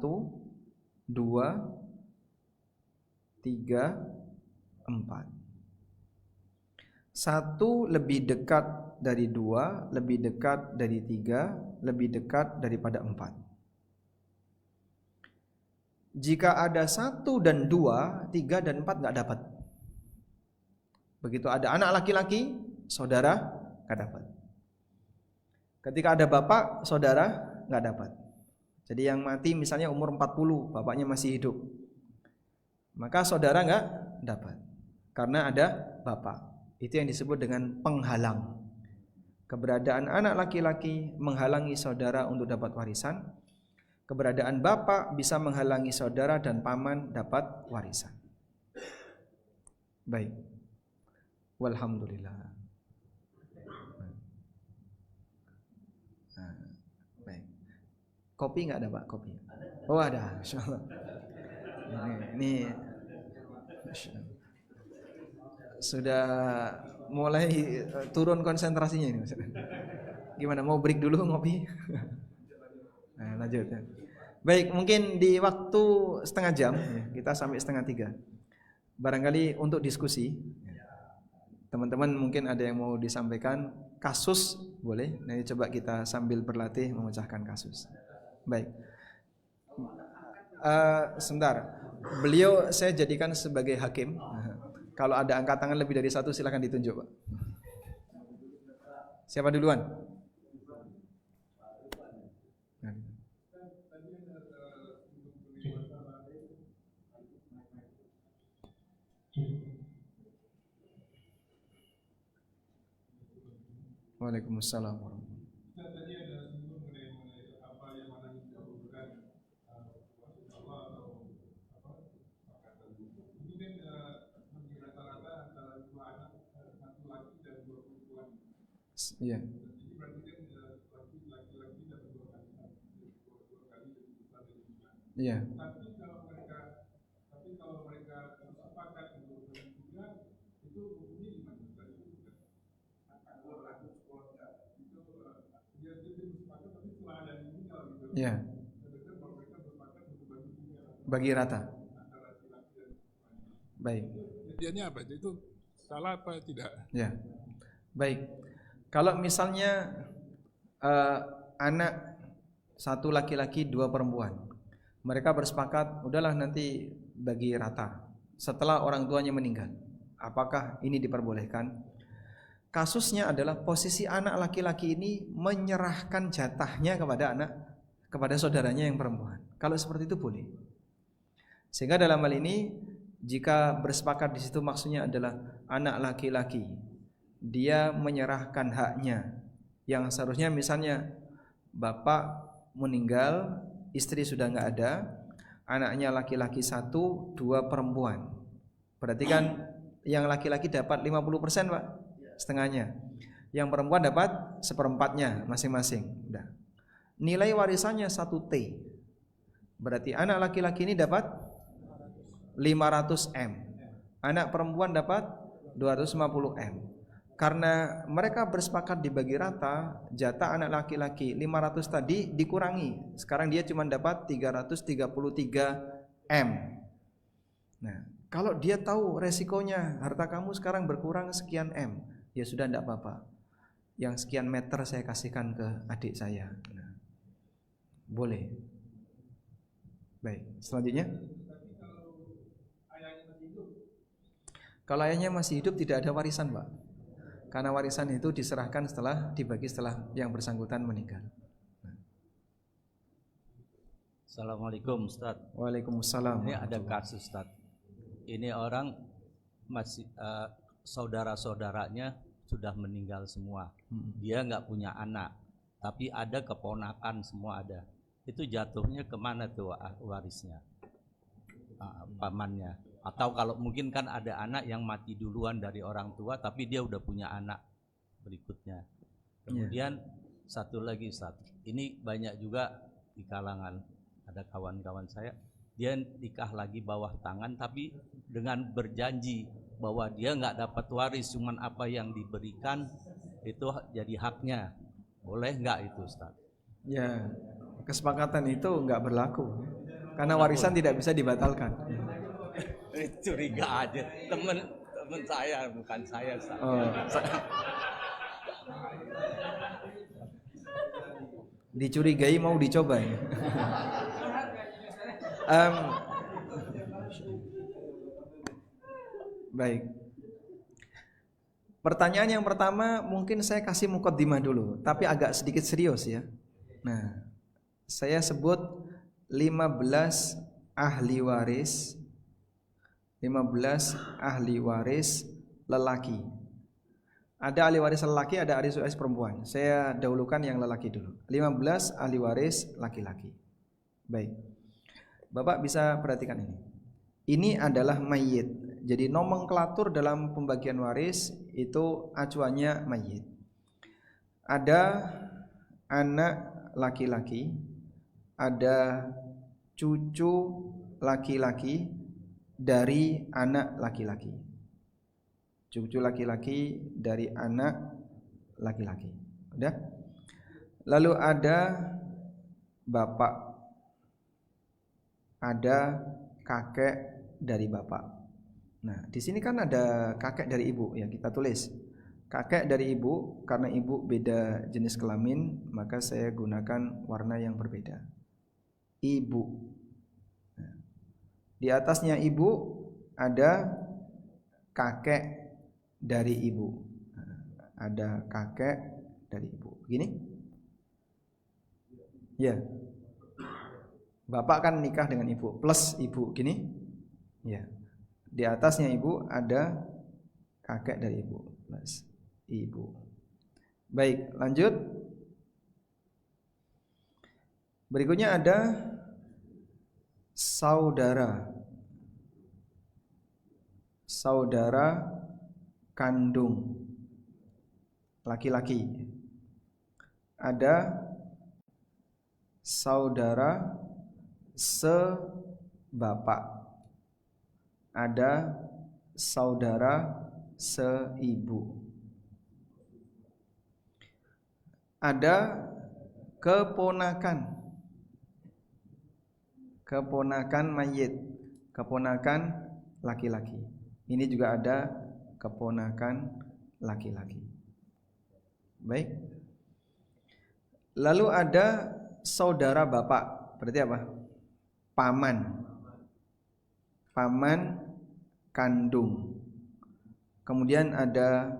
2, 3, 4. 1 lebih dekat dari 2, lebih dekat dari 3, lebih dekat daripada 4. Jika ada 1 dan 2, 3 dan 4 nggak dapat. Begitu ada anak laki-laki, saudara nggak dapat. Ketika ada bapak, saudara nggak dapat. Jadi yang mati misalnya umur 40, bapaknya masih hidup, maka saudara nggak dapat karena ada bapak. Itu yang disebut dengan penghalang. Keberadaan anak laki-laki menghalangi saudara untuk dapat warisan. Keberadaan bapak bisa menghalangi saudara dan paman dapat warisan. Baik. Walhamdulillah. Baik. Kopi nggak ada Pak? Kopi? Oh ada, insyaallah. Ini sudah mulai turun konsentrasinya ini. Gimana, mau break dulu ngopi? Nah, lanjut ya. Baik, mungkin di waktu setengah jam kita sampai 2:30. Barangkali untuk diskusi. Teman-teman mungkin ada yang mau disampaikan, kasus boleh. Nanti coba kita sambil berlatih memecahkan kasus. Baik. Sebentar. Beliau saya jadikan sebagai hakim. Kalau ada angkat tangan lebih dari 1 silakan ditunjuk, Pak. Siapa duluan? Waalaikumsalam warahmatullahi wabarakatuh. Iya. Iya. Tapi kalau mereka sepakat untuk juga itu hukumnya gimana? Dia sepakat tapi setelah ada meninggal gitu. Iya. Bagi rata. Baik. Jadinya apa? Itu salah apa tidak? Ya. Baik. Kalau misalnya anak 1 laki-laki 2 perempuan, mereka bersepakat udahlah nanti bagi rata setelah orang tuanya meninggal. Apakah ini diperbolehkan? kasusnya adalah posisi anak laki-laki ini menyerahkan jatahnya kepada saudaranya yang perempuan. Kalau seperti itu boleh. Sehingga dalam hal ini jika bersepakat di situ maksudnya adalah anak laki-laki dia menyerahkan haknya yang seharusnya misalnya bapak meninggal, istri sudah nggak ada, anaknya laki-laki 1, 2 perempuan. Berarti kan yang laki-laki dapat 50%, Pak, setengahnya. Yang perempuan dapat 1/4-nya masing-masing. Udah. Nilai warisannya 1 T. Berarti anak laki-laki ini dapat 500 M. Anak perempuan dapat 250 M. Karena mereka bersepakat dibagi rata, jatah anak laki-laki 500 tadi dikurangi. Sekarang dia cuma dapat 333 M. Nah, kalau dia tahu resikonya harta kamu sekarang berkurang sekian M, ya sudah tidak apa-apa. Yang sekian meter saya kasihkan ke adik saya. Nah, boleh. Baik, selanjutnya. Kalau ayahnya masih hidup tidak ada warisan, Pak. Karena warisan itu diserahkan dibagi setelah yang bersangkutan meninggal. Assalamualaikum, Ustaz. Waalaikumsalam. Ini ada kasus, Ustaz. Ini orang masih saudara-saudaranya sudah meninggal semua. Dia nggak punya anak, tapi ada keponakan semua ada. Itu jatuhnya kemana tuh warisnya? Pamannya. Atau kalau mungkin kan ada anak yang mati duluan dari orang tua, tapi dia udah punya anak berikutnya. Kemudian satu lagi, Ustaz. Ini banyak juga di kalangan, ada kawan-kawan saya, dia nikah lagi bawah tangan, tapi dengan berjanji bahwa dia nggak dapat waris, cuman apa yang diberikan itu jadi haknya. Boleh nggak itu, Ustaz? Ya, kesepakatan itu nggak berlaku, karena warisan tidak bisa dibatalkan. Curiga aja, temen saya, bukan saya. Oh. Dicurigai mau dicoba ya. Baik. Pertanyaan yang pertama mungkin saya kasih mukaddimah dulu, tapi agak sedikit serius ya. Nah, saya sebut 15 ahli waris, 15 ahli waris lelaki. Ada ahli waris lelaki, ada ahli waris perempuan. Saya dahulukan yang lelaki dulu. 15 ahli waris laki-laki. Baik. Bapak bisa perhatikan ini. Ini adalah mayit. Jadi nomenklatur dalam pembagian waris itu acuannya mayit. Ada anak laki-laki, ada cucu laki-laki dari anak laki-laki. Cucu laki-laki dari anak laki-laki. Udah? Lalu ada bapak, ada kakek dari bapak. Nah, di sini kan ada kakek dari ibu ya, kita tulis. Kakek dari ibu, karena ibu beda jenis kelamin, maka saya gunakan warna yang berbeda. Ibu. Nah, di atasnya ibu ada kakek dari ibu. Nah, ada kakek dari ibu. Begini? Ya. Bapak kan nikah dengan ibu plus ibu, gini? Ya. Di atasnya ibu ada kakek dari ibu plus ibu. Baik, lanjut. Berikutnya ada saudara. Saudara kandung laki-laki. Ada saudara sebapak. Ada saudara seibu. Ada keponakan. Keponakan mayit, keponakan laki-laki. Ini juga ada keponakan laki-laki. Baik. Lalu ada saudara bapak. Berarti apa? Paman. Paman kandung. Kemudian ada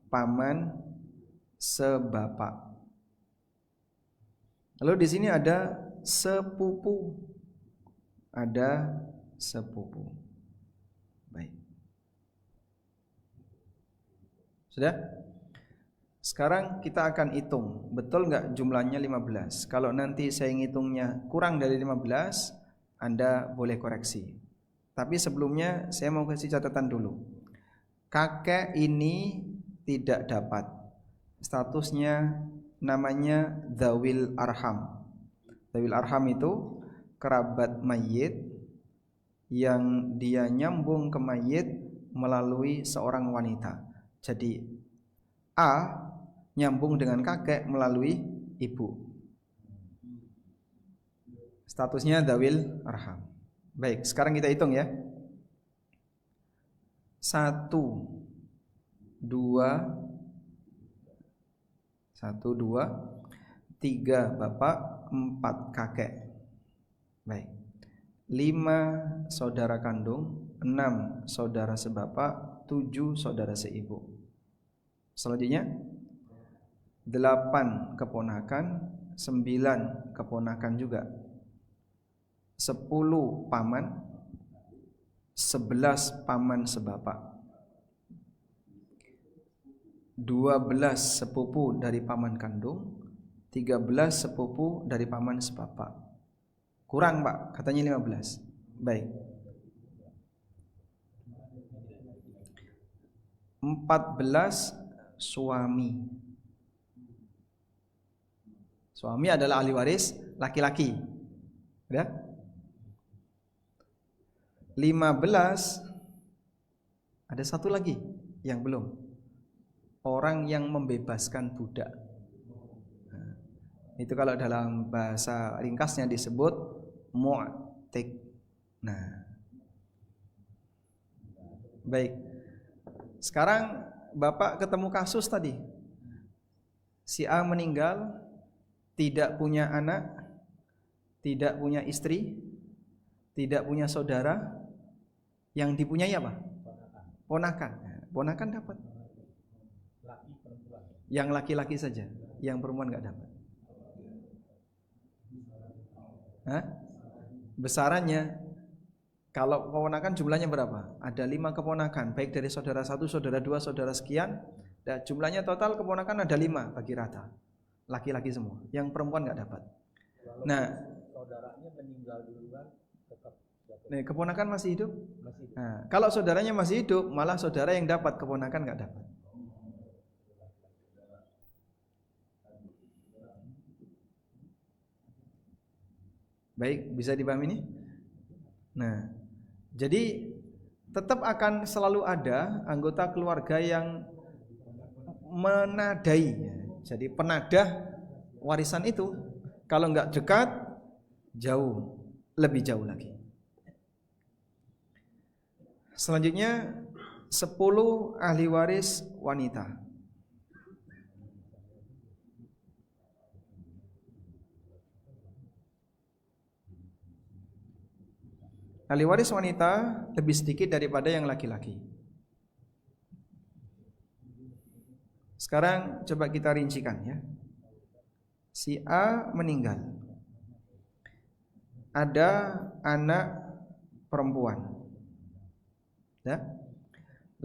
paman sebapak. Lalu di sini ada sepupu. Ada sepupu. Baik. Sudah? Sekarang kita akan hitung. Betul nggak jumlahnya 15? Kalau nanti saya ngitungnya kurang dari 15, Anda boleh koreksi. Tapi sebelumnya saya mau kasih catatan dulu. Kakek ini tidak dapat. Statusnya namanya dzawil arham. Dzawil arham itu kerabat mayit yang dia nyambung ke mayit melalui seorang wanita. Jadi A nyambung dengan kakek melalui ibu. Statusnya dzawil arham. Baik, sekarang kita hitung ya. 1 2 3 bapak, 4 kakek. Baik. 5 saudara kandung, 6 saudara sebapak, 7 saudara seibu. Selanjutnya 8 keponakan, 9 keponakan juga, 10 paman, 11 paman sebapak, 12 sepupu dari paman kandung, 13 sepupu dari paman sebapak. Kurang Pak, katanya 15. Baik. 14 suami. Suami adalah ahli waris laki-laki. Ya? 15 ada satu lagi yang belum. Orang yang membebaskan budak. Nah, itu kalau dalam bahasa ringkasnya disebut mu'tik. Nah, baik. Sekarang Bapak ketemu kasus tadi. Si A meninggal, tidak punya anak, tidak punya istri, tidak punya saudara. Yang dipunyai apa? Ponakan. Ponakan dapat. Yang laki-laki saja, yang perempuan nggak dapat. Hah? Besarannya, kalau keponakan jumlahnya berapa? Ada 5 keponakan, baik dari saudara 1, saudara 2, saudara sekian. Dan jumlahnya total keponakan ada 5 bagi rata, laki-laki semua. Yang perempuan nggak dapat. Nah, saudaranya meninggal duluan, tetap dapat. Keponakan masih hidup? Masih. Nah, kalau saudaranya masih hidup, malah saudara yang dapat, keponakan nggak dapat. Baik, bisa dipahami ini? Nah, jadi tetap akan selalu ada anggota keluarga yang menadai. Jadi penadah warisan itu. Kalau nggak dekat, jauh, lebih jauh lagi. Selanjutnya 10 ahli waris wanita. Ahli waris wanita lebih sedikit daripada yang laki-laki. Sekarang coba kita rincikan ya. Si A meninggal. Ada anak perempuan. Ya.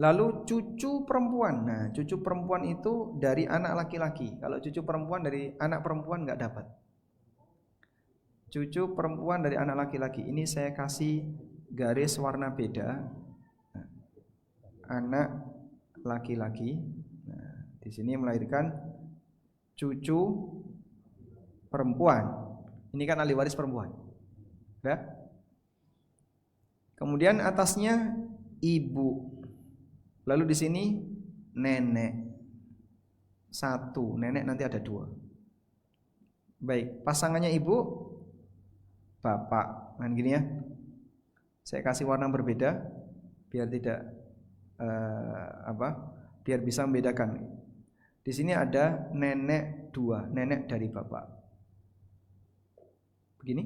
Lalu cucu perempuan. Nah, cucu perempuan itu dari anak laki-laki. Kalau cucu perempuan dari anak perempuan nggak dapat. Cucu perempuan dari anak laki-laki ini saya kasih garis warna beda. Nah, anak laki-laki. Nah, di sini melahirkan cucu perempuan. Ini kan ahli waris perempuan. Ya? Kemudian atasnya ibu. Lalu di sini nenek. 1, nenek nanti ada 2. Baik, pasangannya ibu bapak, kan gini ya. Saya kasih warna berbeda biar tidak biar bisa membedakan. Di sini ada nenek 2, nenek dari bapak. Begini.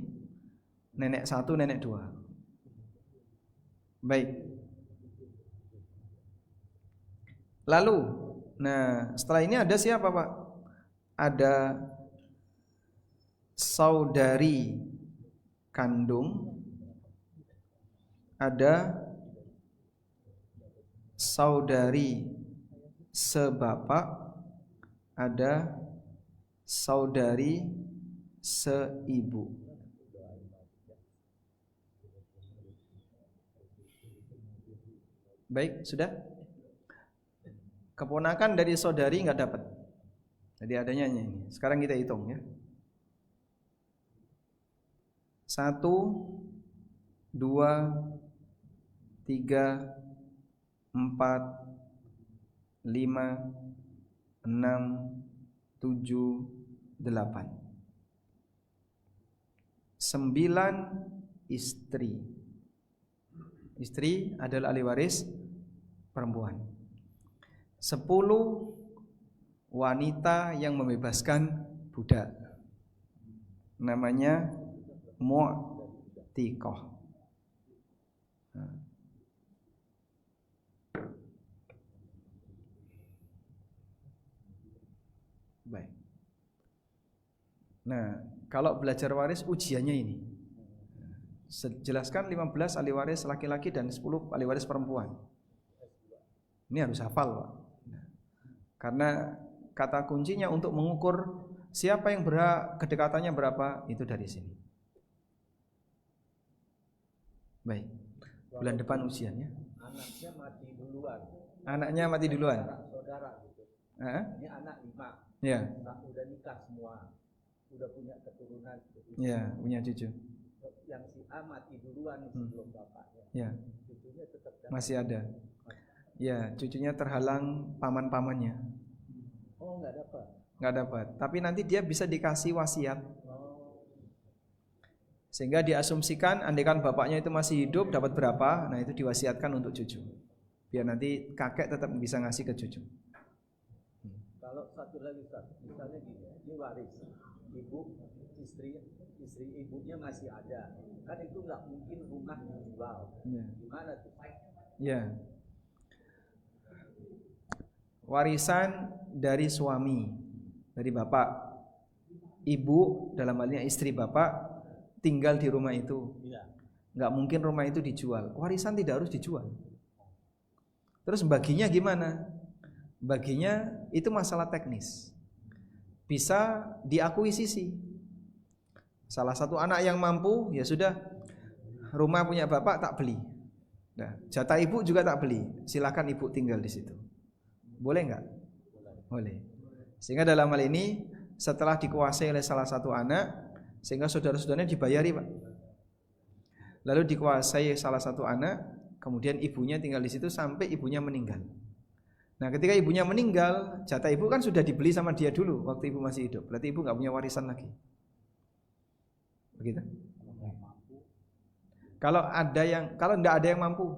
Nenek 1, nenek 2. Baik. Lalu Nah, setelah ini ada siapa, Pak? Ada saudari kandung, ada saudari sebapak, ada saudari seibu. Baik, sudah? Keponakan dari saudari nggak dapat. Jadi adanya ini. Sekarang kita hitung ya. 1, 2, 3, 4, 5, 6, 7, 8. 9 istri. Istri adalah ahli waris perempuan. 10 wanita yang membebaskan budak. Namanya mu'tiqah. Baik. Nah, kalau belajar waris ujiannya ini. Jelaskan 15 ahli waris laki-laki dan 10 ahli waris perempuan. Ini harus hafal, Pak. Karena kata kuncinya untuk mengukur siapa yang berhak, kedekatannya berapa, itu dari sini. Baik. Bulan depan usianya. Anaknya mati duluan. Anaknya mati duluan. Saudara gitu. Ini anak 5. Ya. Udah nikah semua. Udah punya keturunan gitu. Ya, punya cucu. Yang si A mati duluan sebelum bapaknya. Ya. Cucunya tetap masih ada. Ya, cucunya terhalang paman-pamannya. Oh, enggak dapat. Enggak dapat. Tapi nanti dia bisa dikasih wasiat. Sehingga diasumsikan andaikan bapaknya itu masih hidup dapat berapa, nah itu diwasiatkan untuk cucu. Biar nanti kakek tetap bisa ngasih ke cucu. Kalau satu lagi, misalnya gini, ini waris. Ibu, istri ibunya masih ada. Kan itu enggak mungkin rumah dijual. Ya. Gimana tuh? Ya. Warisan dari suami, dari bapak. Ibu dalam halnya istri bapak tinggal di rumah itu. Nggak mungkin rumah itu dijual. Warisan tidak harus dijual. Terus baginya gimana? Baginya itu masalah teknis. Bisa diakuisisi. Salah satu anak yang mampu, ya sudah, rumah punya bapak tak beli. Nah, jatah ibu juga tak beli. Silakan ibu tinggal di situ. Boleh nggak? Boleh. Sehingga dalam hal ini setelah dikuasai oleh salah satu anak, sehingga saudara-saudaranya dibayari, Pak. Lalu dikuasai salah satu anak, kemudian ibunya tinggal di situ sampai ibunya meninggal. Nah, ketika ibunya meninggal, jatah ibu kan sudah dibeli sama dia dulu waktu ibu masih hidup. Berarti ibu nggak punya warisan lagi. Begitu? Kalau nggak ada yang mampu.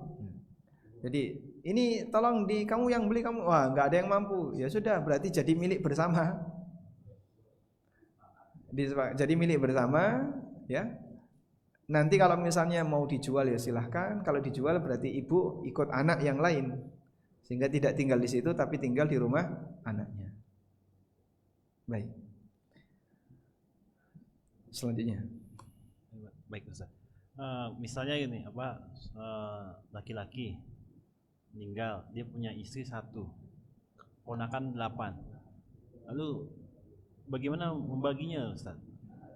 Jadi ini tolong kamu yang beli kamu. Wah, nggak ada yang mampu. Ya sudah, berarti jadi milik bersama. Jadi milik bersama, ya. Nanti kalau misalnya mau dijual ya silahkan. Kalau dijual berarti ibu ikut anak yang lain, sehingga tidak tinggal di situ tapi tinggal di rumah anaknya. Baik. Selanjutnya. Baik, Ustaz. Misalnya ini laki-laki meninggal, dia punya istri 1, ponakan 8. Lalu bagaimana membaginya, Ustaz?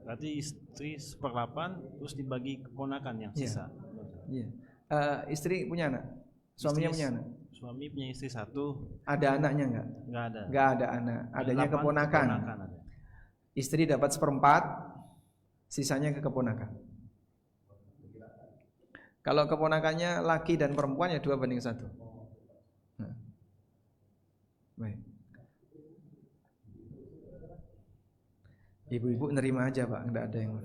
Berarti istri 1/8 terus dibagi ke ponakan yang sisa. Iya. Istri punya anak? Suaminya punya anak? Suami punya istri 1. Ada anaknya enggak? Enggak ada. Enggak ada anak. Adanya keponakan. Ada. Istri dapat 1/4, sisanya ke keponakan. Kalau keponakannya laki dan perempuan ya 2/1. Nah. Baik. Ibu-ibu nerima aja, Pak, enggak ada yang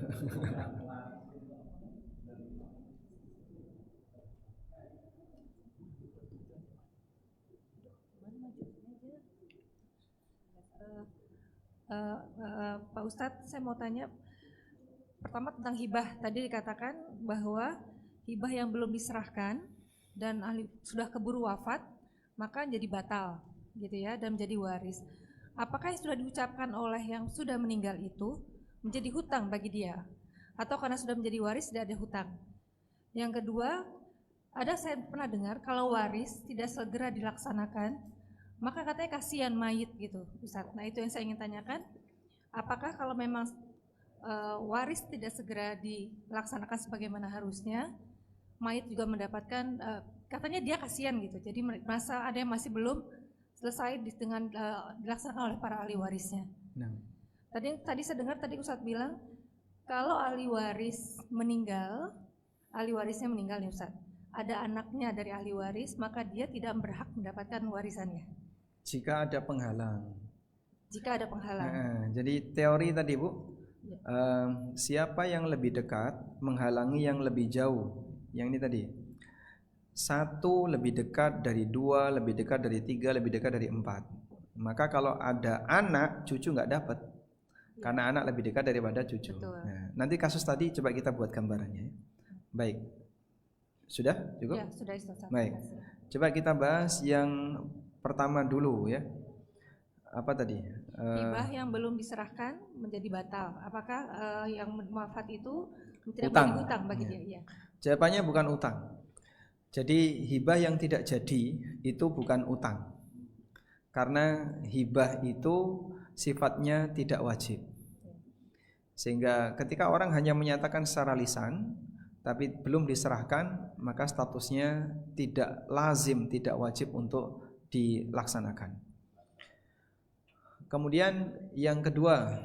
Pak Ustadz, saya mau tanya pertama tentang hibah. Tadi dikatakan bahwa hibah yang belum diserahkan dan sudah keburu wafat maka jadi batal. gitu ya, dan menjadi waris. Apakah yang sudah diucapkan oleh yang sudah meninggal itu menjadi hutang bagi dia, atau karena sudah menjadi waris tidak ada hutang? Yang kedua, saya pernah dengar kalau waris tidak segera dilaksanakan, maka katanya kasihan mayit gitu, Ustaz. Nah itu yang saya ingin tanyakan, apakah kalau memang waris tidak segera dilaksanakan sebagaimana harusnya, mayit juga mendapatkan, katanya dia kasihan gitu, jadi masa ada yang masih belum selesai dengan dilaksanakan oleh para ahli warisnya. Nah. Tadi saya dengar tadi Ustadz bilang kalau ahli warisnya meninggal nih Ustadz, ada anaknya dari ahli waris, maka dia tidak berhak mendapatkan warisannya. Jika ada penghalang. Jika ada penghalang. Jadi teori tadi Bu, siapa yang lebih dekat menghalangi yang lebih jauh. Yang ini tadi. 1 lebih dekat dari 2, lebih dekat dari 3, lebih dekat dari 4. Maka kalau ada anak, cucu nggak dapat, karena anak lebih dekat daripada cucu. Nah, nanti kasus tadi coba kita buat gambarannya. Baik, sudah cukup? Ya, sudah Ustaz. Baik, coba kita bahas yang pertama dulu ya. Apa tadi? Hibah yang belum diserahkan menjadi batal. Apakah yang wafat itu tidak utang. menjadi hutang bagi dia? Ya. Jawabannya bukan utang. Jadi hibah yang tidak jadi itu bukan utang. Karena hibah itu sifatnya tidak wajib. Sehingga ketika orang hanya menyatakan secara lisan tapi belum diserahkan, maka statusnya tidak lazim, tidak wajib untuk dilaksanakan. Kemudian yang kedua,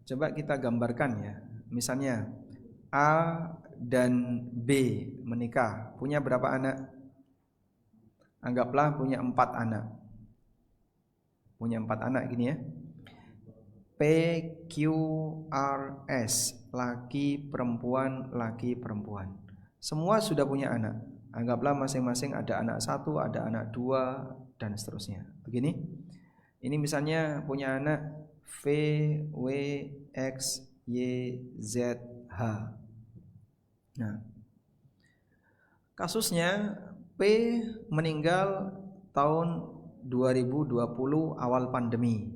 coba kita gambarkan ya. Misalnya A dan B menikah, punya berapa anak? Anggaplah punya 4 anak. Punya 4 anak gini ya. P, Q, R, S, laki, perempuan, laki, perempuan. Semua sudah punya anak. Anggaplah masing-masing ada anak 1, ada anak 2, dan seterusnya. Begini. Ini misalnya punya anak V, W, X, Y, Z, H. Nah, kasusnya P meninggal tahun 2020 awal pandemi.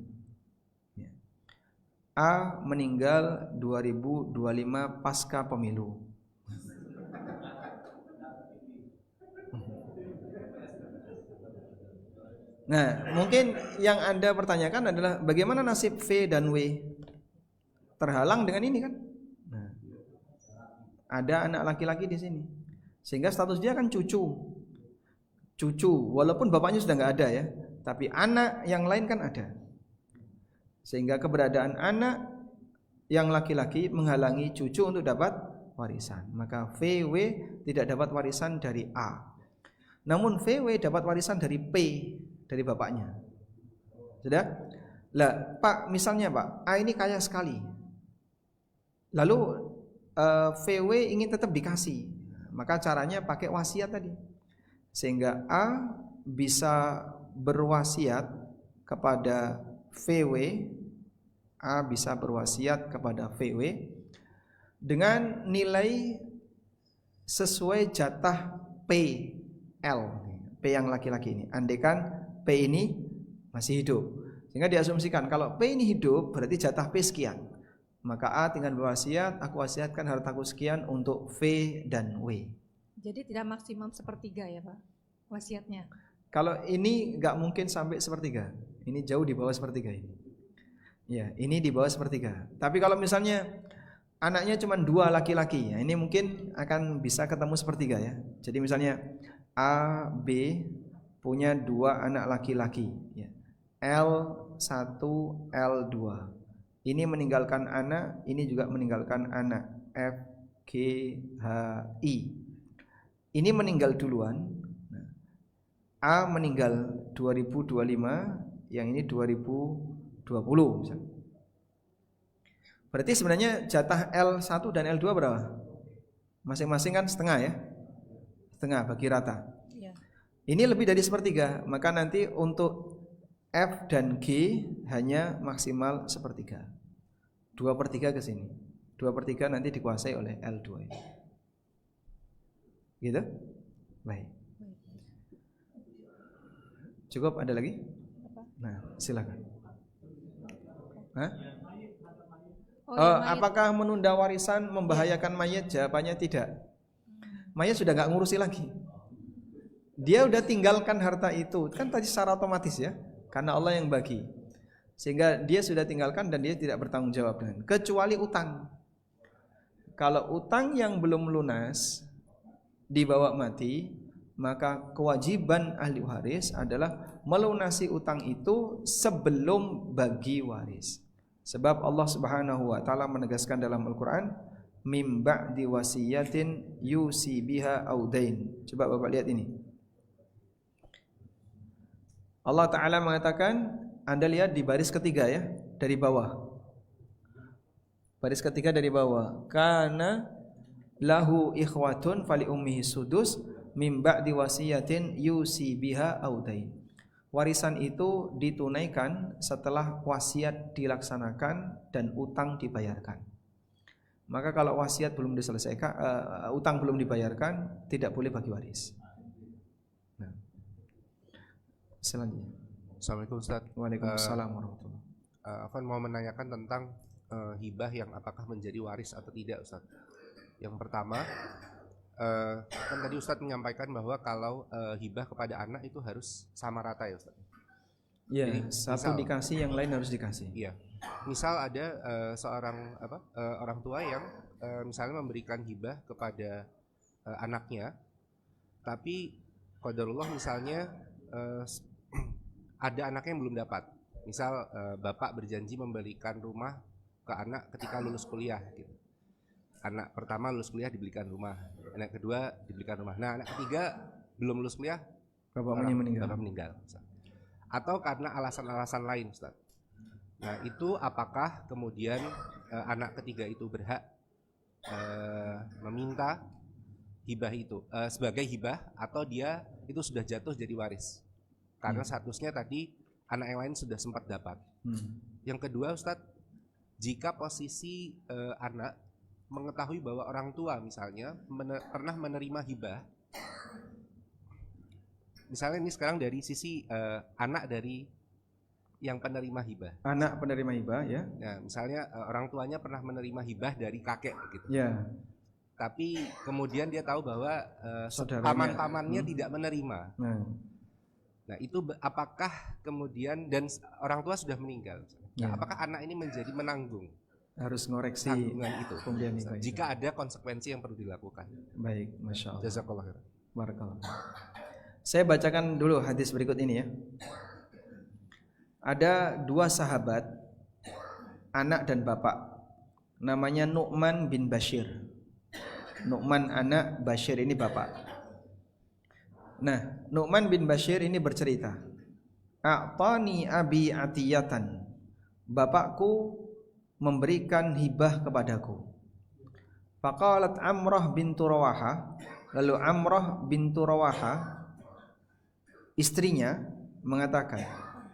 A meninggal 2025 pasca pemilu. Nah, mungkin yang Anda pertanyakan adalah bagaimana nasib V dan W? Terhalang dengan ini kan? Nah, ada anak laki-laki di sini, sehingga status dia kan cucu, walaupun bapaknya sudah nggak ada ya, tapi anak yang lain kan ada, sehingga keberadaan anak yang laki-laki menghalangi cucu untuk dapat warisan. Maka VW tidak dapat warisan dari A, namun VW dapat warisan dari P, dari bapaknya. Sudah? Lah, Pak, misalnya Pak, A ini kaya sekali, lalu VW ingin tetap dikasih, maka caranya pakai wasiat tadi, sehingga A bisa berwasiat kepada VW, A bisa berwasiat kepada VW dengan nilai sesuai jatah PL, P yang laki-laki ini. Andaikan P ini masih hidup, sehingga diasumsikan kalau P ini hidup berarti jatah P sekian. Maka A tinggal berwasiat, aku wasiatkan hartaku sekian untuk V dan W. Jadi tidak maksimum sepertiga ya Pak wasiatnya? Kalau ini nggak mungkin sampai sepertiga, ini jauh di bawah sepertiga ini. Ya, ini di bawah sepertiga. Tapi kalau misalnya anaknya cuma 2 laki-laki, ya ini mungkin akan bisa ketemu sepertiga ya. Jadi misalnya A, B punya 2 anak laki-laki, ya. L1, L2. Ini meninggalkan anak, ini juga meninggalkan anak. F, G, H, I. Ini meninggal duluan. A meninggal 2025, yang ini 2020 misalnya. Berarti sebenarnya jatah L1 dan L2 berapa? Masing-masing kan setengah ya? Setengah bagi rata. Ya. Ini lebih dari sepertiga, maka nanti untuk F dan G hanya maksimal sepertiga. 2/3 ke sini. 2/3 nanti dikuasai oleh L2 ini. Gitu? Baik. Cukup, ada lagi? Nah, silakan. Hah? Oh, ya, mayat. Apakah menunda warisan membahayakan mayat? Jawabannya tidak. Mayat sudah nggak ngurusi lagi. Dia udah tinggalkan harta itu, kan tadi secara otomatis ya, karena Allah yang bagi. Sehingga dia sudah tinggalkan dan dia tidak bertanggung jawab dengan. Kecuali utang. Kalau utang yang belum lunas dibawa mati, maka kewajiban ahli waris adalah melunasi utang itu sebelum bagi waris. Sebab Allah Subhanahu wa taala menegaskan dalam Al-Qur'an, mim ba'di wasiyatin yusi biha audain. Coba Bapak lihat ini. Allah taala mengatakan, Anda lihat di baris ketiga ya, dari bawah. Baris ketiga dari bawah. Kana lahu ikhwatun fali ummihi sudus mim ba'di wasiyatin yusi biha audain. Warisan itu ditunaikan setelah wasiat dilaksanakan dan utang dibayarkan. Maka kalau wasiat belum diselesaikan, utang belum dibayarkan, tidak boleh bagi waris. Nah. Selanjutnya. Assalamualaikum Ustaz. Waalaikumsalam warahmatullahi. Afwan mau menanyakan tentang hibah yang apakah menjadi waris atau tidak Ustaz. Yang pertama, kan tadi Ustaz menyampaikan bahwa kalau hibah kepada anak itu harus sama rata ya Ustaz. Iya, Jadi, satu misal, dikasih, yang lain harus dikasih. Iya. Misal ada seorang orang tua yang misalnya memberikan hibah kepada anaknya, tapi qadarullah misalnya ada anaknya yang belum dapat. Misal bapak berjanji memberikan rumah ke anak ketika lulus kuliah gitu. Anak pertama lulus kuliah dibelikan rumah, anak kedua dibelikan rumah. Nah, anak ketiga belum lulus kuliah, Bapaknya meninggal. bapak meninggal. Atau karena alasan-alasan lain, Ustaz. Nah, itu apakah kemudian anak ketiga itu berhak meminta hibah itu sebagai hibah, atau dia itu sudah jatuh jadi waris? Karena statusnya tadi anak yang lain sudah sempat dapat. Yang kedua, Ustadz, jika posisi anak mengetahui bahwa orang tua misalnya pernah menerima hibah, misalnya ini sekarang dari sisi anak dari yang penerima hibah. Anak penerima hibah ya. Nah, misalnya orang tuanya pernah menerima hibah dari kakek gitu. Ya. Tapi kemudian dia tahu bahwa Saudaranya. paman-pamannya tidak menerima. Nah, itu apakah kemudian, dan orang tua sudah meninggal, nah, apakah anak ini menjadi menanggung Harus ngoreksi tanggungan itu pemberian hibah itu. jika ada konsekuensi yang perlu dilakukan? Baik, Masya Allah. Jazakallah khairan. Barakallah. Saya bacakan dulu hadis berikut ini ya. Ada dua sahabat, anak dan bapak, namanya Nu'man bin Bashir. Nu'man anak, Bashir ini bapak. Nah, Nu'man bin Bashir ini bercerita, A'tani abi atiyatan, bapakku memberikan hibah kepadaku. Faqalat Amrah bintu Rawaha, lalu Amrah bintu Rawaha, istrinya, mengatakan,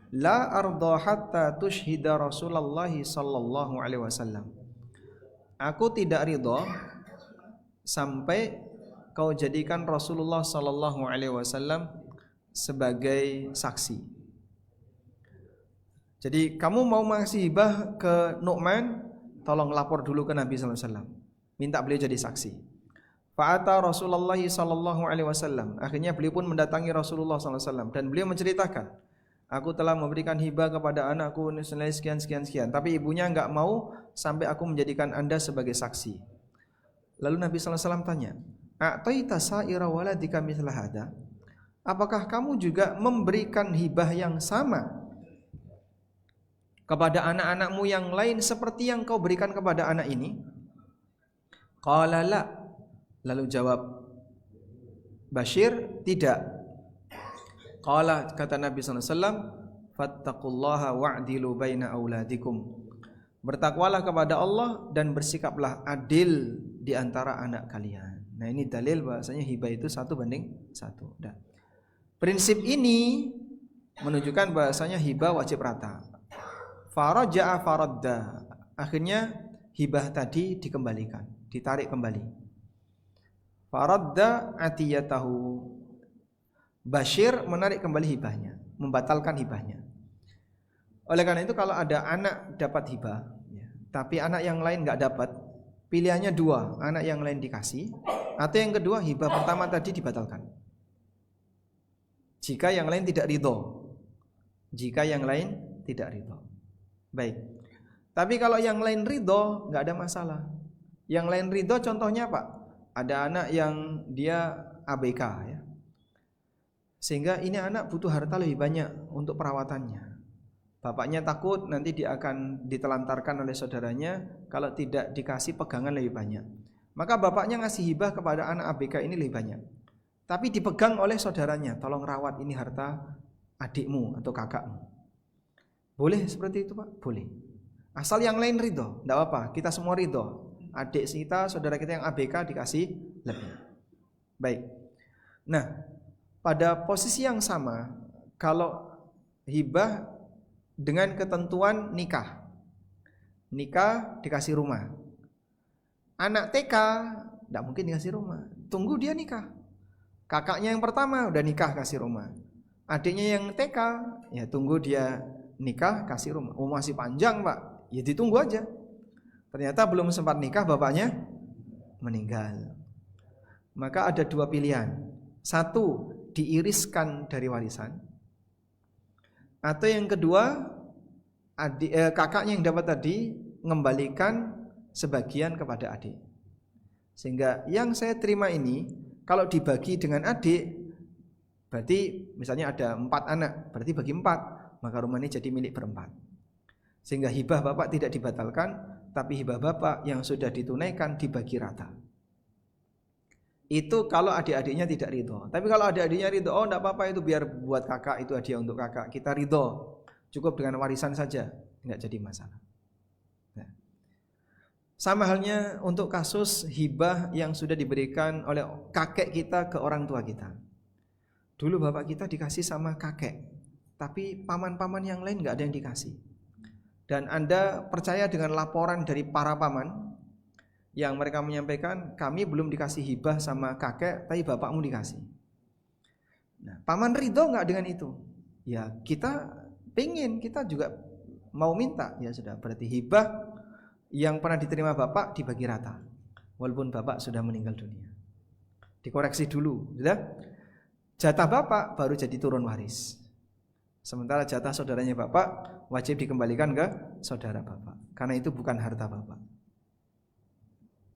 La arda hatta tushhida Rasulullah sallallahu alaihi wasallam. Aku tidak ridha sampai kau jadikan Rasulullah sallallahu alaihi wasallam sebagai saksi. Jadi kamu mau ngasih hibah ke Nu'man, tolong lapor dulu ke Nabi sallallahu alaihi wasallam. Minta beliau jadi saksi. Fa'ata Rasulullah sallallahu alaihi wasallam. Akhirnya beliau pun mendatangi Rasulullah sallallahu alaihi wasallam dan beliau menceritakan, aku telah memberikan hibah kepada anakku nilai sekian. Tapi ibunya enggak mau sampai aku menjadikan Anda sebagai saksi. Lalu Nabi sallallahu alaihi wasallam tanya, A'taita sa'ira waladika mithla hada? Apakah kamu juga memberikan hibah yang sama kepada anak-anakmu yang lain seperti yang kau berikan kepada anak ini? Qala la. Lalu jawab Bashir, tidak. Qala, kata Nabi sallallahu alaihi wasallam, fattaqullaha wa'dilu baina auladikum. Bertakwalah kepada Allah dan bersikaplah adil di antara anak kalian. Nah, ini dalil bahasanya hibah itu 1:1. Dan prinsip ini menunjukkan bahasanya hibah wajib rata. Faraja'a faradda. Akhirnya hibah tadi dikembalikan, ditarik kembali. Faradda atiyatahu. Bashir menarik kembali hibahnya, membatalkan hibahnya. Oleh karena itu kalau ada anak dapat hibah, ya, tapi anak yang lain nggak dapat, pilihannya dua, anak yang lain dikasih, atau yang kedua hibah pertama tadi dibatalkan. Jika yang lain tidak ridho, jika yang lain tidak ridho. Baik. Tapi kalau yang lain ridho, nggak ada masalah. Yang lain ridho contohnya apa? Ada anak yang dia ABK, ya. Sehingga ini anak butuh harta lebih banyak untuk perawatannya. Bapaknya takut nanti dia akan ditelantarkan oleh saudaranya kalau tidak dikasih pegangan lebih banyak. Maka bapaknya ngasih hibah kepada anak ABK ini lebih banyak. Tapi dipegang oleh saudaranya, tolong rawat ini harta adikmu atau kakakmu. Boleh seperti itu Pak? Boleh. Asal yang lain ridho, tidak apa-apa, kita semua ridho. Adik kita, saudara kita yang ABK dikasih lebih. Baik. Nah, pada posisi yang sama, kalau hibah dengan ketentuan nikah, nikah dikasih rumah. Anak TK tidak mungkin dikasih rumah, tunggu dia nikah. Kakaknya yang pertama udah nikah kasih rumah. Adiknya yang TK ya tunggu dia nikah kasih rumah. Oh masih panjang Pak, ya ditunggu aja. Ternyata belum sempat nikah bapaknya meninggal. Maka ada dua pilihan. Satu, diiriskan dari warisan. Atau yang kedua, kakaknya yang dapat tadi mengembalikan sebagian kepada adik. Sehingga yang saya terima ini kalau dibagi dengan adik, berarti misalnya ada 4 anak, berarti bagi 4, maka rumah ini jadi milik berempat. Sehingga hibah bapak tidak dibatalkan, tapi hibah bapak yang sudah ditunaikan dibagi rata. Itu kalau adik-adiknya tidak ridho. Tapi kalau adik-adiknya ridho, oh tidak apa-apa itu biar buat kakak, itu hadiah untuk kakak. Kita ridho, cukup dengan warisan saja, nggak jadi masalah. Nah. Sama halnya untuk kasus hibah yang sudah diberikan oleh kakek kita ke orang tua kita. Dulu bapak kita dikasih sama kakek, tapi paman-paman yang lain nggak ada yang dikasih. Dan Anda percaya dengan laporan dari para paman yang mereka menyampaikan, kami belum dikasih hibah sama kakek, tapi bapakmu dikasih. Nah, paman ridho nggak dengan itu? Ya kita pengen, kita juga mau minta. Ya sudah, berarti hibah yang pernah diterima bapak dibagi rata, walaupun bapak sudah meninggal dunia. Dikoreksi dulu, sudah. Jatah bapak baru jadi turun waris. Sementara jatah saudaranya bapak wajib dikembalikan ke saudara bapak, karena itu bukan harta bapak.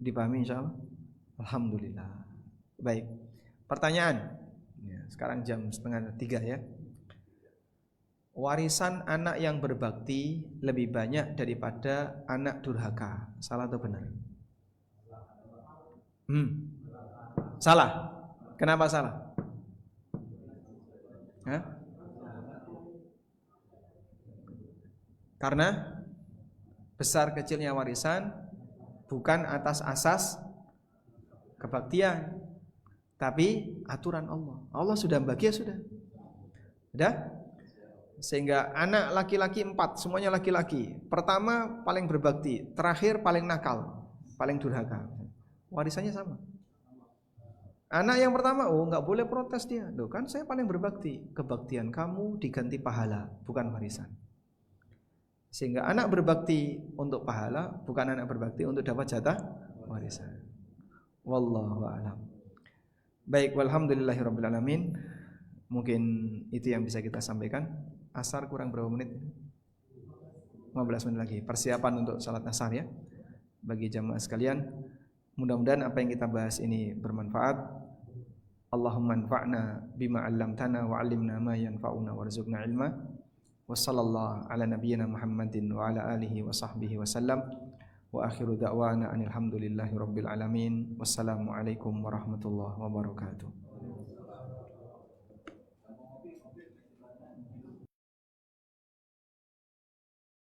Dipahami insyaallah? Alhamdulillah. Baik. Pertanyaan. Ya, sekarang jam 2:30 ya. Warisan anak yang berbakti lebih banyak daripada anak durhaka. Salah atau benar? Salah. Kenapa salah? Hah? Karena besar kecilnya warisan bukan atas asas kebaktian, tapi aturan Allah. Allah sudah bagi, ya sudah. Sudah? Sehingga anak laki-laki 4, semuanya laki-laki. Pertama paling berbakti, terakhir paling nakal, paling durhaka. Warisannya sama. Anak yang pertama, oh nggak boleh protes dia. Loh kan saya paling berbakti. Kebaktian kamu diganti pahala, bukan warisan. Sehingga anak berbakti untuk pahala, bukan anak berbakti untuk dapat jatah warisan. Wallahu a'lam. Baik, walhamdulillahirabbil alamin. Mungkin itu yang bisa kita sampaikan. Asar kurang berapa menit? 15 menit lagi. Persiapan untuk salat asar ya. Bagi jamaah sekalian, mudah-mudahan apa yang kita bahas ini bermanfaat. Allahumma anfa'na bima 'allamtana wa 'allimna ma yanfa'una warzuqna ilma. Wassallallahu ala nabiyyina Muhammadin wa ala alihi wa sahbihi wasallam. Wa akhiru da'wana anil hamdulillahi rabbil alamin. Wassalamu alaikum warahmatullahi wabarakatuh.